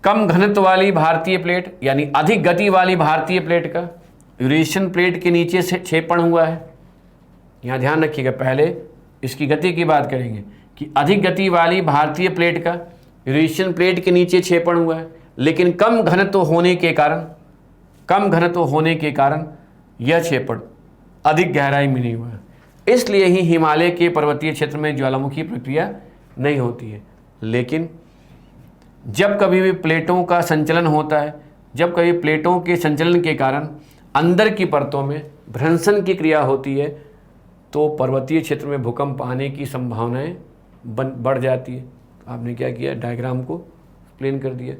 कम घनत्व वाली भारतीय प्लेट यानी अधिक गति वाली भारतीय प्लेट का यूरेशियन प्लेट के नीचे से क्षेपण हुआ है। यहाँ ध्यान रखिएगा, पहले इसकी गति की बात करेंगे कि अधिक गति वाली भारतीय प्लेट का यूरेशियन प्लेट के नीचे क्षेपण हुआ है, लेकिन कम घनत्व होने के कारण यह क्षेपण अधिक गहराई में नहीं हुआ है। इसलिए ही हिमालय के पर्वतीय क्षेत्र में ज्वालामुखी प्रक्रिया नहीं होती है। लेकिन जब कभी भी प्लेटों का संचलन होता है, जब कभी प्लेटों के संचलन के कारण अंदर की परतों में भ्रंशन की क्रिया होती है तो पर्वतीय क्षेत्र में भूकंप आने की संभावनाएं बढ़ जाती है। आपने क्या किया, डायग्राम को एक्सप्लेन कर दिया,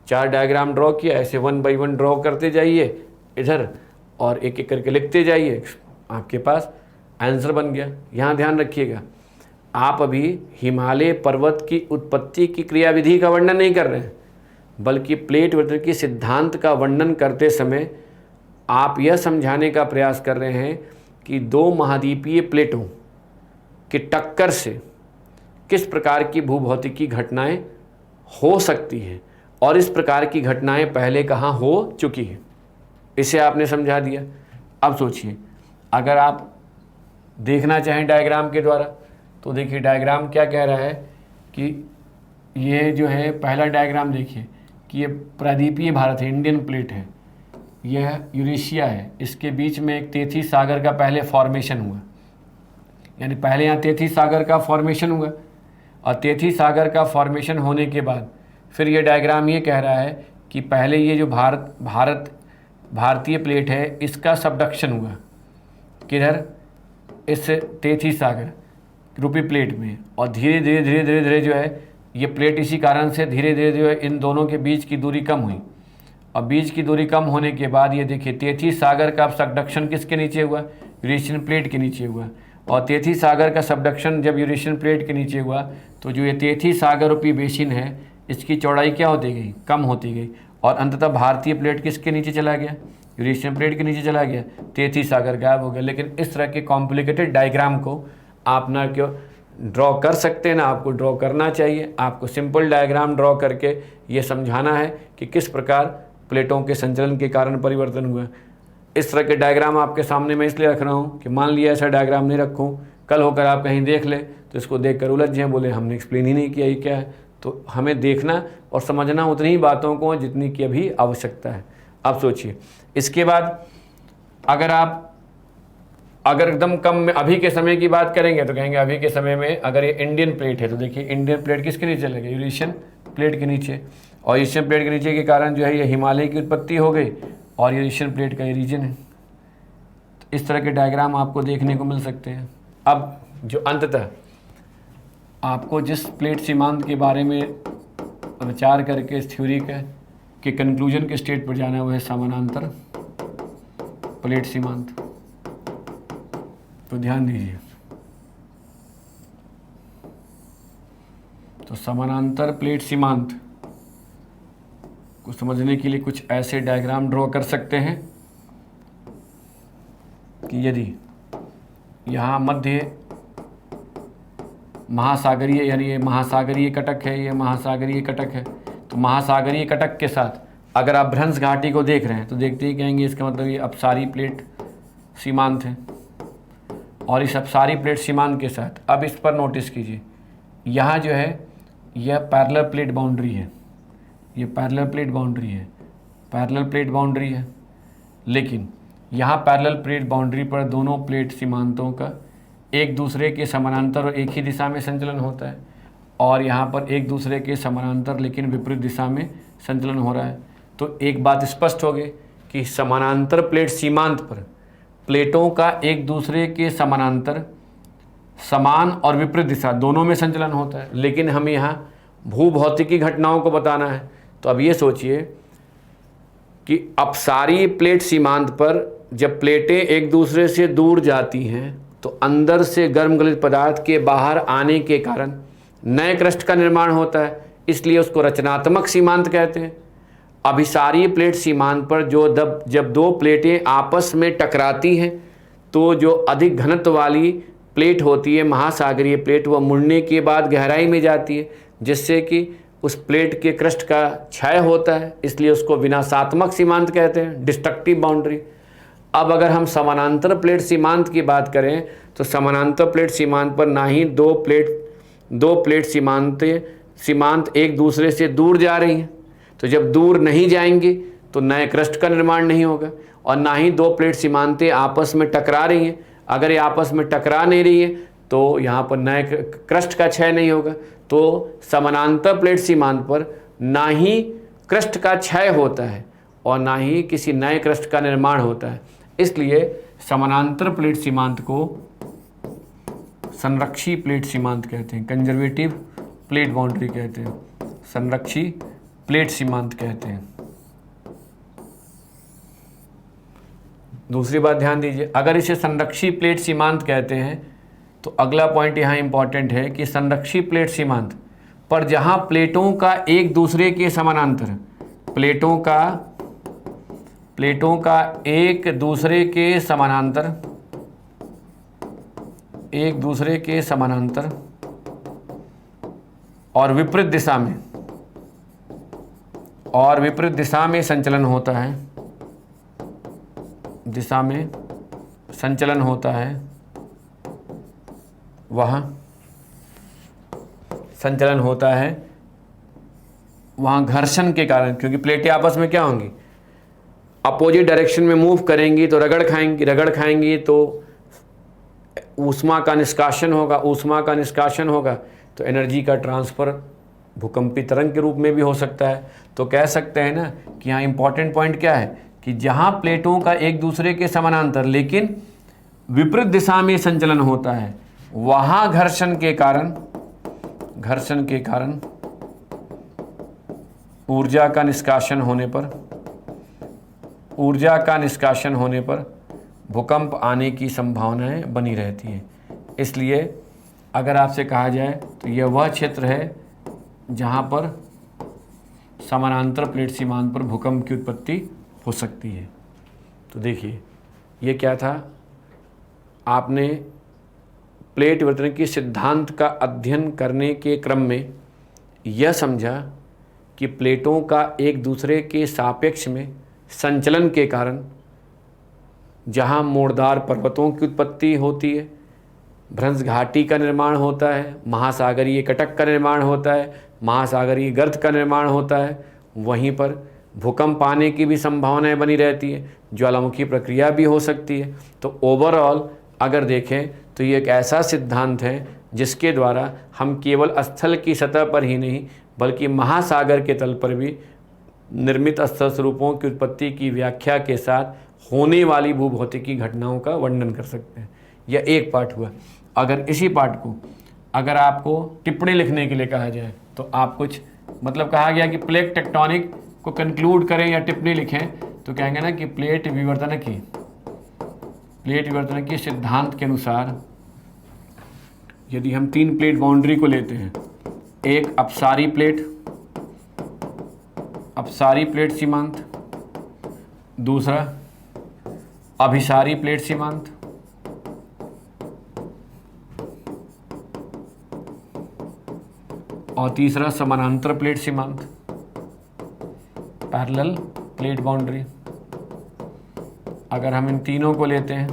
4 डायग्राम ड्रॉ किया, ऐसे 1 बाय 1 ड्रॉ करते जाइए इधर और एक एक करके लिखते जाइए, आपके पास आंसर बन गया। यहाँ ध्यान रखिएगा, आप अभी हिमालय पर्वत की उत्पत्ति की क्रियाविधि का वर्णन नहीं कर रहे हैं, बल्कि प्लेट विवर्तन की सिद्धांत का वर्णन करते समय आप यह समझाने का प्रयास कर रहे हैं कि 2 महाद्वीपीय प्लेटों की टक्कर से किस प्रकार की भूभौतिकी घटनाएं हो सकती हैं और इस प्रकार की घटनाएं पहले कहाँ हो चुकी हैं, इसे आपने समझा दिया। अब सोचिए, अगर आप देखना चाहें डायग्राम के द्वारा तो देखिए डायग्राम क्या कह रहा है कि ये जो है पहला डायग्राम देखिए कि ये प्रायद्वीपीय भारत है, इंडियन प्लेट है, यह यूरेशिया है, इसके बीच में एक तेथी सागर का पहले फॉर्मेशन हुआ, यानी पहले यहाँ तेथी सागर का फॉर्मेशन हुआ और तेथी सागर का फॉर्मेशन होने के बाद फिर ये डायग्राम ये कह रहा है कि पहले ये जो भारतीय प्लेट है इसका सबडक्शन हुआ, किधर, इस तेथी सागर रूपी प्लेट में, और धीरे धीरे जो है ये प्लेट इसी कारण से धीरे धीरे जो है इन दोनों के बीच की दूरी कम हुई, और बीच की दूरी कम होने के बाद ये देखिए तेथी सागर का सबडक्शन किसके नीचे हुआ, यूरेशियन प्लेट के नीचे हुआ, और तेथी सागर का सबडक्शन जब यूरेशियन प्लेट के नीचे हुआ तो जो ये तेथी सागर रूपी बेसिन है इसकी चौड़ाई क्या होती गई, कम होती गई, और अंततः भारतीय प्लेट किसके नीचे चला गया, यूरेशियन प्लेट के नीचे चला गया, तेथी सागर गायब हो गया। लेकिन इस तरह के कॉम्प्लिकेटेड डायग्राम को आप ना क्यों ड्रॉ कर सकते हैं ना आपको ड्रॉ करना चाहिए। आपको सिंपल डायग्राम ड्रॉ करके ये समझाना है कि किस प्रकार प्लेटों के संचलन के कारण परिवर्तन हुआ। इस तरह के डायग्राम आपके सामने मैं इसलिए रख रहा हूँ कि मान लिया ऐसा डायग्राम नहीं रखूँ, कल होकर आप कहीं देख ले तो इसको देख कर उलझ जाएँ, बोले हमने एक्सप्लेन ही नहीं किया ये क्या है। तो हमें देखना और समझना उतनी ही बातों को जितनी की अभी आवश्यकता है। अब सोचिए, इसके बाद अगर एकदम कम में अभी के समय की बात करेंगे तो कहेंगे अभी के समय में अगर ये इंडियन प्लेट है तो देखिए इंडियन प्लेट किसके नीचे चले गए, यूरेशियन प्लेट के नीचे, और यूरेशियन प्लेट के नीचे के कारण जो है ये हिमालय की उत्पत्ति हो गई और यूरेशियन प्लेट का ये रीजन है। तो इस तरह के डायग्राम आपको देखने को मिल सकते हैं। अब जो अंततः आपको जिस प्लेट सीमांत के बारे में विचार करके इस थ्योरी के कंक्लूजन के स्टेट पर जाना है वो है समानांतर प्लेट सीमांत। तो ध्यान दीजिए, तो समानांतर प्लेट सीमांत को समझने के लिए कुछ ऐसे डायग्राम ड्रॉ कर सकते हैं कि यदि यहाँ मध्य महासागरीय, यानी ये महासागरीय कटक है, ये महासागरीय कटक है, तो महासागरीय कटक के साथ अगर आप भ्रंश घाटी को देख रहे हैं तो देखते ही कहेंगे इसका मतलब ये अपसारी प्लेट सीमांत है। और इस अपसारी प्लेट सीमांत के साथ अब इस पर नोटिस कीजिए, यहाँ जो है यह पैरेलल प्लेट बाउंड्री है, ये पैरेलल प्लेट बाउंड्री है, पैरेलल प्लेट बाउंड्री है। लेकिन यहाँ पैरेलल प्लेट बाउंड्री पर दोनों प्लेट सीमांतों का एक दूसरे के समानांतर और एक ही दिशा में संचलन होता है, और यहाँ पर एक दूसरे के समानांतर लेकिन विपरीत दिशा में संचलन हो रहा है। तो एक बात स्पष्ट हो गई कि समानांतर प्लेट सीमांत पर प्लेटों का एक दूसरे के समानांतर समान और विपरीत दिशा दोनों में संचलन होता है। लेकिन हम यहाँ भूभौतिकी घटनाओं को बताना है। तो अब ये सोचिए कि अपसारी प्लेट सीमांत पर जब प्लेटें एक दूसरे से दूर जाती हैं तो अंदर से गर्म गलित पदार्थ के बाहर आने के कारण नए क्रस्ट का निर्माण होता है, इसलिए उसको रचनात्मक सीमांत कहते हैं। अभिसारीय प्लेट सीमांत पर जब दो प्लेटें आपस में टकराती हैं तो जो अधिक घनत्व वाली प्लेट होती है महासागरीय प्लेट, वह मुड़ने के बाद गहराई में जाती है, जिससे कि उस प्लेट के क्रस्ट का क्षय होता है, इसलिए उसको विनाशात्मक सीमांत कहते हैं, डिस्ट्रक्टिव बाउंड्री। अब अगर हम समानांतर प्लेट सीमांत की बात करें तो समानांतर प्लेट सीमांत पर ना ही दो प्लेट सीमांत एक दूसरे से दूर जा रही हैं, तो जब दूर नहीं जाएंगे तो नए क्रस्ट का निर्माण नहीं होगा, और ना ही दो प्लेट सीमांतें आपस में टकरा रही हैं। अगर ये आपस में टकरा नहीं रही है तो यहाँ पर नए क्रस्ट का क्षय नहीं होगा। तो समानांतर प्लेट सीमांत पर ना ही क्रस्ट का क्षय होता है और ना ही किसी नए क्रस्ट का निर्माण होता है, इसलिए समानांतर प्लेट सीमांत को संरक्षी प्लेट सीमांत कहते हैं, कंजर्वेटिव प्लेट बाउंड्री कहते हैं, संरक्षी प्लेट सीमांत कहते हैं। दूसरी बात ध्यान दीजिए, अगर इसे संरक्षी प्लेट सीमांत कहते हैं तो अगला पॉइंट यहाँ इंपॉर्टेंट है कि संरक्षी प्लेट सीमांत पर जहाँ प्लेटों का एक दूसरे के समानांतर, प्लेटों का एक दूसरे के समानांतर और विपरीत दिशा में संचलन होता है, वहाँ घर्षण के कारण, क्योंकि प्लेटें आपस में क्या होंगी, अपोजिट डायरेक्शन में मूव करेंगी तो रगड़ खाएंगी तो ऊष्मा का निष्कासन होगा, तो एनर्जी का ट्रांसफ़र भूकंपी तरंग के रूप में भी हो सकता है। तो कह सकते हैं ना कि यहाँ इंपॉर्टेंट पॉइंट क्या है कि जहाँ प्लेटों का एक दूसरे के समानांतर लेकिन विपरीत दिशा में संचलन होता है, वहाँ घर्षण के कारण ऊर्जा का निष्कासन होने पर भूकंप आने की संभावनाएं बनी रहती हैं। इसलिए अगर आपसे कहा जाए तो यह वह क्षेत्र है जहाँ पर समानांतर प्लेट सीमांत पर भूकंप की उत्पत्ति हो सकती है। तो देखिए ये क्या था, आपने प्लेट विवर्तन के सिद्धांत का अध्ययन करने के क्रम में यह समझा कि प्लेटों का एक दूसरे के सापेक्ष में संचलन के कारण जहाँ मोड़दार पर्वतों की उत्पत्ति होती है, भ्रंश घाटी का निर्माण होता है, महासागरीय कटक का निर्माण होता है, महासागरीय गर्त का निर्माण होता है, वहीं पर भूकंप आने की भी संभावनाएं बनी रहती है, ज्वालामुखी प्रक्रिया भी हो सकती है। तो ओवरऑल अगर देखें तो ये एक ऐसा सिद्धांत है जिसके द्वारा हम केवल स्थल की सतह पर ही नहीं बल्कि महासागर के तल पर भी निर्मित स्थल स्वरूपों की उत्पत्ति की व्याख्या के साथ होने वाली भूभौतिकी घटनाओं का वर्णन कर सकते हैं। यह एक पार्ट हुआ। अगर इसी पार्ट को अगर आपको टिप्पणी लिखने के लिए कहा जाए तो आप कुछ मतलब कहा गया कि प्लेट टेक्टोनिक को कंक्लूड करें या टिप्पणी लिखें तो कहेंगे ना कि प्लेट विवर्तन के सिद्धांत के अनुसार यदि हम 3 प्लेट बाउंड्री को लेते हैं, एक अपसारी प्लेट सीमांत, दूसरा अभिसारी प्लेट सीमांत, और तीसरा समानांतर प्लेट सीमांत, पैरेलल प्लेट बाउंड्री। अगर हम इन तीनों को लेते हैं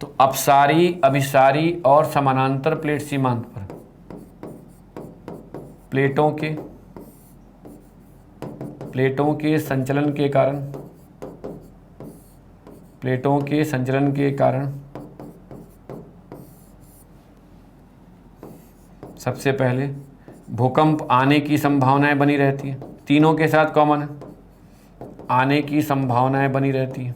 तो अपसारी, अभिसारी और समानांतर प्लेट सीमांत पर प्लेटों के संचलन के कारण सबसे पहले भूकंप आने की संभावनाएं बनी रहती हैं। तीनों के साथ कॉमन है, आने की संभावनाएं बनी रहती हैं।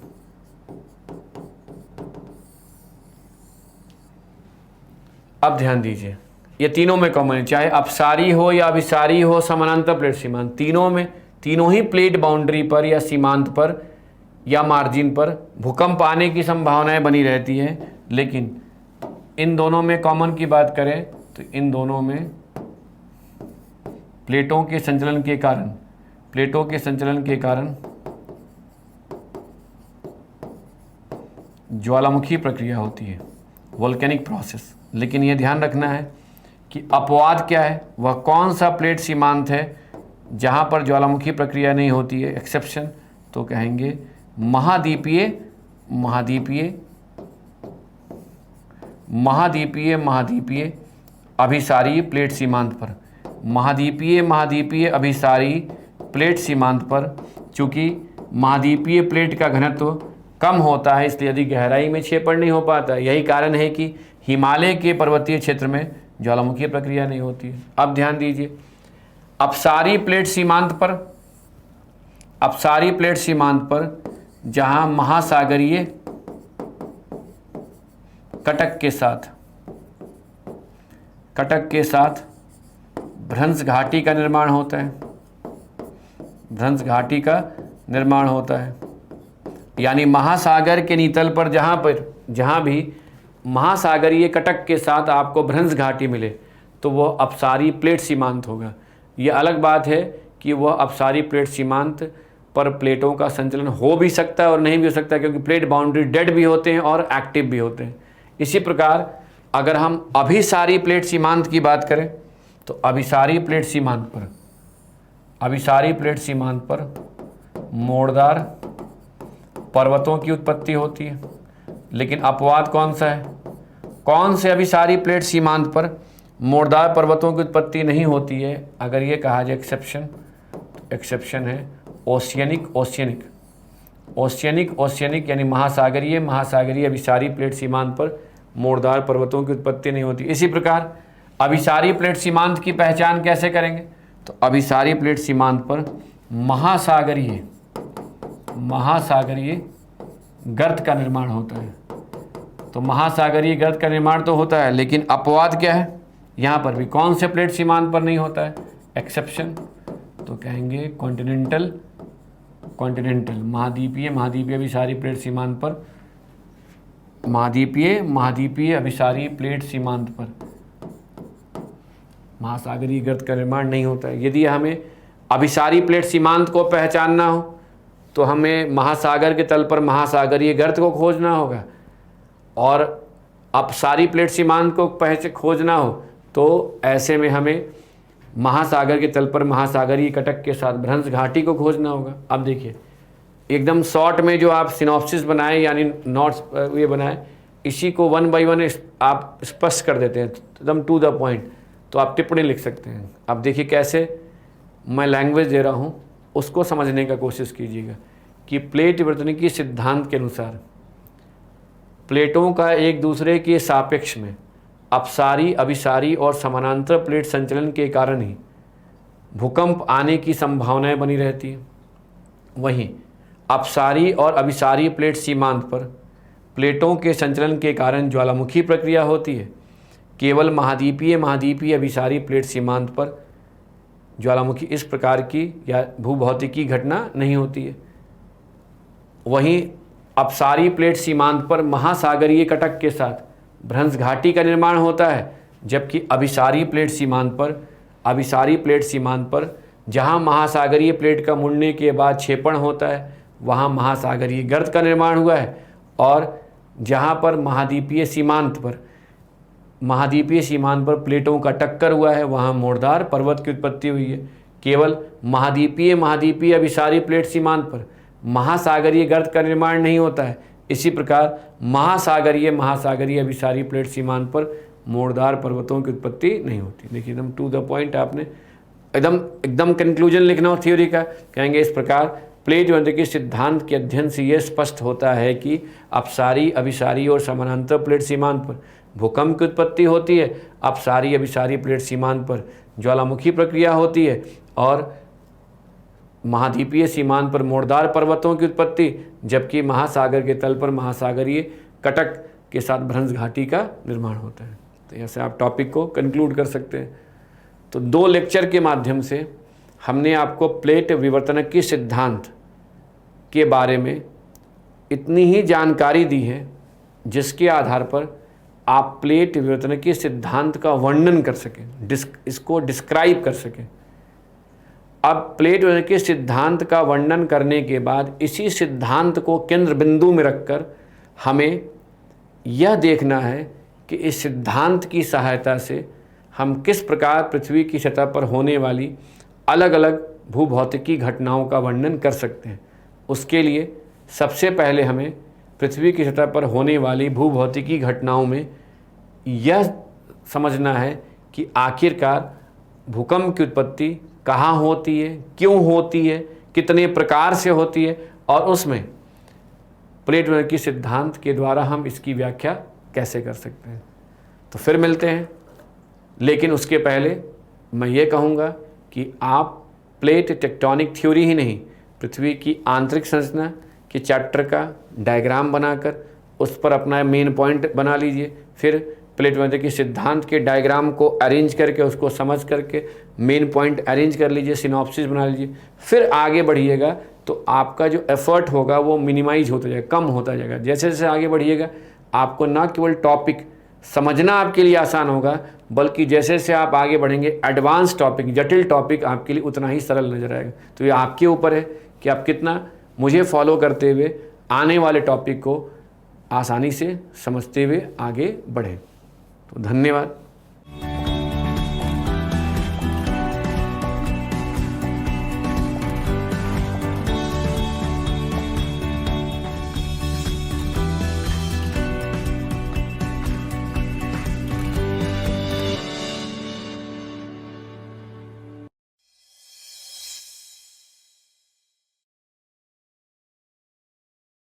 अब ध्यान दीजिए, ये तीनों में कॉमन है, चाहे अपसारी हो या अभिसारी हो, समानांतर प्लेट सीमांत, तीनों ही प्लेट बाउंड्री पर या सीमांत पर या मार्जिन पर भूकंप आने की संभावनाएं बनी रहती है। लेकिन इन दोनों में कॉमन की बात करें तो इन दोनों में प्लेटों के संचलन के कारण ज्वालामुखी प्रक्रिया होती है, वोल्केनिक प्रोसेस। लेकिन यह ध्यान रखना है कि अपवाद क्या है, वह कौन सा प्लेट सीमांत है जहां पर ज्वालामुखी प्रक्रिया नहीं होती है, एक्सेप्शन। तो कहेंगे महाद्वीपीय अभिसारी प्लेट सीमांत पर, महाद्वीपीय अभिसारी प्लेट सीमांत पर। चूंकि महाद्वीपीय प्लेट का घनत्व कम होता है इसलिए यदि गहराई में क्षेपण नहीं हो पाता। यही कारण है कि हिमालय के पर्वतीय क्षेत्र में ज्वालामुखी प्रक्रिया नहीं होती है। अब ध्यान दीजिए, अपसारी प्लेट सीमांत पर जहां महासागरीय कटक के साथ भ्रंश घाटी का निर्माण होता है, यानी महासागर के नीतल पर जहां भी महासागरीय कटक के साथ आपको भ्रंश घाटी मिले तो वह अपसारी प्लेट सीमांत होगा। यह अलग बात है कि वह अपसारी प्लेट सीमांत पर प्लेटों का संचलन हो भी सकता है और नहीं भी हो सकता, क्योंकि प्लेट बाउंड्री डेड भी होते हैं और एक्टिव भी होते हैं। इसी प्रकार अगर हम अभिसारी प्लेट सीमांत की बात करें तो अभिसारी प्लेट सीमांत पर मोड़दार पर्वतों की उत्पत्ति होती है। लेकिन अपवाद कौन सा है, कौन से अभिसारी प्लेट सीमांत पर मोड़दार पर्वतों की उत्पत्ति नहीं होती है? अगर ये कहा जाए एक्सेप्शन, तो एक्सेप्शन है ओशियनिक यानी महासागरीय अभिसारी प्लेट सीमांत पर मोड़दार पर्वतों की उत्पत्ति नहीं होती। इसी प्रकार अभिसारी प्लेट सीमांत की पहचान कैसे करेंगे? तो अभिसारी प्लेट सीमांत पर महासागरीय गर्त का निर्माण होता है। तो महासागरीय गर्त का निर्माण तो होता है, लेकिन अपवाद क्या है? यहाँ पर भी कौन से प्लेट सीमांत पर नहीं होता है? एक्सेप्शन। तो कहेंगे कॉन्टिनेंटल महाद्वीपीय अभिसारी प्लेट सीमांत पर, महाद्वीपीय अभिसारी प्लेट सीमांत पर महासागरीय गर्त का निर्माण नहीं होता है। यदि हमें अभिसारी प्लेट सीमांत को पहचानना हो तो हमें महासागर के तल पर महासागरीय गर्त को खोजना होगा, और अपसारी प्लेट सीमांत को खोजना हो तो ऐसे में हमें महासागर के तल पर महासागरीय कटक के साथ भ्रंश घाटी को खोजना होगा। अब देखिए एकदम शॉर्ट में जो आप सिनॉप्सिस बनाए यानी नोट्स ये बनाए, इसी को 1 बाय 1 आप स्पष्ट कर देते हैं एकदम टू द पॉइंट, तो आप टिप्पणी लिख सकते हैं। अब देखिए कैसे मैं लैंग्वेज दे रहा हूँ, उसको समझने का कोशिश कीजिएगा कि प्लेट विवर्तनिकी सिद्धांत के अनुसार प्लेटों का एक दूसरे के सापेक्ष में अपसारी, अभिसारी और समानांतर प्लेट संचलन के कारण ही भूकंप आने की संभावनाएं बनी रहती हैं। वहीं अपसारी और अभिसारी प्लेट सीमांत पर प्लेटों के संचलन के कारण ज्वालामुखी प्रक्रिया होती है। केवल महाद्वीपीय अभिसारी प्लेट सीमांत पर ज्वालामुखी इस प्रकार की या भूभौतिकी घटना नहीं होती है। वहीं अपसारी प्लेट सीमांत पर महासागरीय कटक के साथ भ्रंश घाटी का निर्माण होता है, जबकि अभिसारी प्लेट सीमांत पर जहां महासागरीय प्लेट का मुड़ने के बाद क्षेपण होता है वहां महासागरीय गर्त का निर्माण हुआ है, और जहां पर महाद्वीपीय सीमांत पर प्लेटों का टक्कर हुआ है वहां मोड़दार पर्वत की उत्पत्ति हुई है। केवल महाद्वीपीय अभिसारी प्लेट सीमांत पर महासागरीय गर्त का निर्माण नहीं होता है। इसी प्रकार महासागरीय अभिसारी प्लेट सीमांत पर मोड़दार पर्वतों की उत्पत्ति नहीं होती। देखिए एकदम टू द पॉइंट, आपने एकदम कंक्लूजन लिखना हो थ्योरी का, कहेंगे इस प्रकार प्लेट विवर्तनिकी सिद्धांत के अध्ययन से यह स्पष्ट होता है कि अपसारी, अभिसारी और समानांतर प्लेट सीमांत पर भूकंप की उत्पत्ति होती है, अपसारी अभिसारी प्लेट सीमांत पर ज्वालामुखी प्रक्रिया होती है, और महाद्वीपीय सीमांत पर मोड़दार पर्वतों की उत्पत्ति, जबकि महासागर के तल पर महासागरीय कटक के साथ भ्रंश घाटी का निर्माण होता है। तो ऐसे आप टॉपिक को कंक्लूड कर सकते हैं। तो 2 लेक्चर के माध्यम से हमने आपको प्लेट विवर्तनिकी सिद्धांत के बारे में इतनी ही जानकारी दी है जिसके आधार पर आप प्लेट विवर्तनिकी सिद्धांत का वर्णन कर सकें, इसको डिस्क्राइब कर सकें। अब प्लेट विवर्तनिकी सिद्धांत का वर्णन करने के बाद इसी सिद्धांत को केंद्र बिंदु में रखकर हमें यह देखना है कि इस सिद्धांत की सहायता से हम किस प्रकार पृथ्वी की सतह पर होने वाली अलग अलग भूभौतिकी घटनाओं का वर्णन कर सकते हैं। उसके लिए सबसे पहले हमें पृथ्वी की सतह पर होने वाली भूभौतिकी घटनाओं में यह समझना है कि आखिरकार भूकंप की उत्पत्ति कहाँ होती है, क्यों होती है, कितने प्रकार से होती है, और उसमें प्लेट विवर्तनिकी सिद्धांत के द्वारा हम इसकी व्याख्या कैसे कर सकते हैं। तो फिर मिलते हैं, लेकिन उसके पहले मैं ये कहूँगा कि आप प्लेट टेक्टोनिक थ्योरी ही नहीं, पृथ्वी की आंतरिक संरचना के चैप्टर का डायग्राम बनाकर उस पर अपना मेन पॉइंट बना लीजिए। फिर प्लेट विवर्तनिकी सिद्धांत के डायग्राम को अरेंज करके उसको समझ करके मेन पॉइंट अरेंज कर लीजिए, सिनॉप्सिस बना लीजिए। फिर आगे बढ़िएगा तो आपका जो एफर्ट होगा वो मिनिमाइज होता जाएगा, कम होता जाएगा। जैसे जैसे आगे बढ़िएगा आपको न केवल टॉपिक समझना आपके लिए आसान होगा, बल्कि जैसे जैसे आप आगे बढ़ेंगे एडवांस टॉपिक, जटिल टॉपिक आपके लिए उतना ही सरल नजर आएगा। तो ये आपके ऊपर है कि आप कितना मुझे फॉलो करते हुए आने वाले टॉपिक को आसानी से समझते हुए आगे बढ़ें। तो धन्यवाद।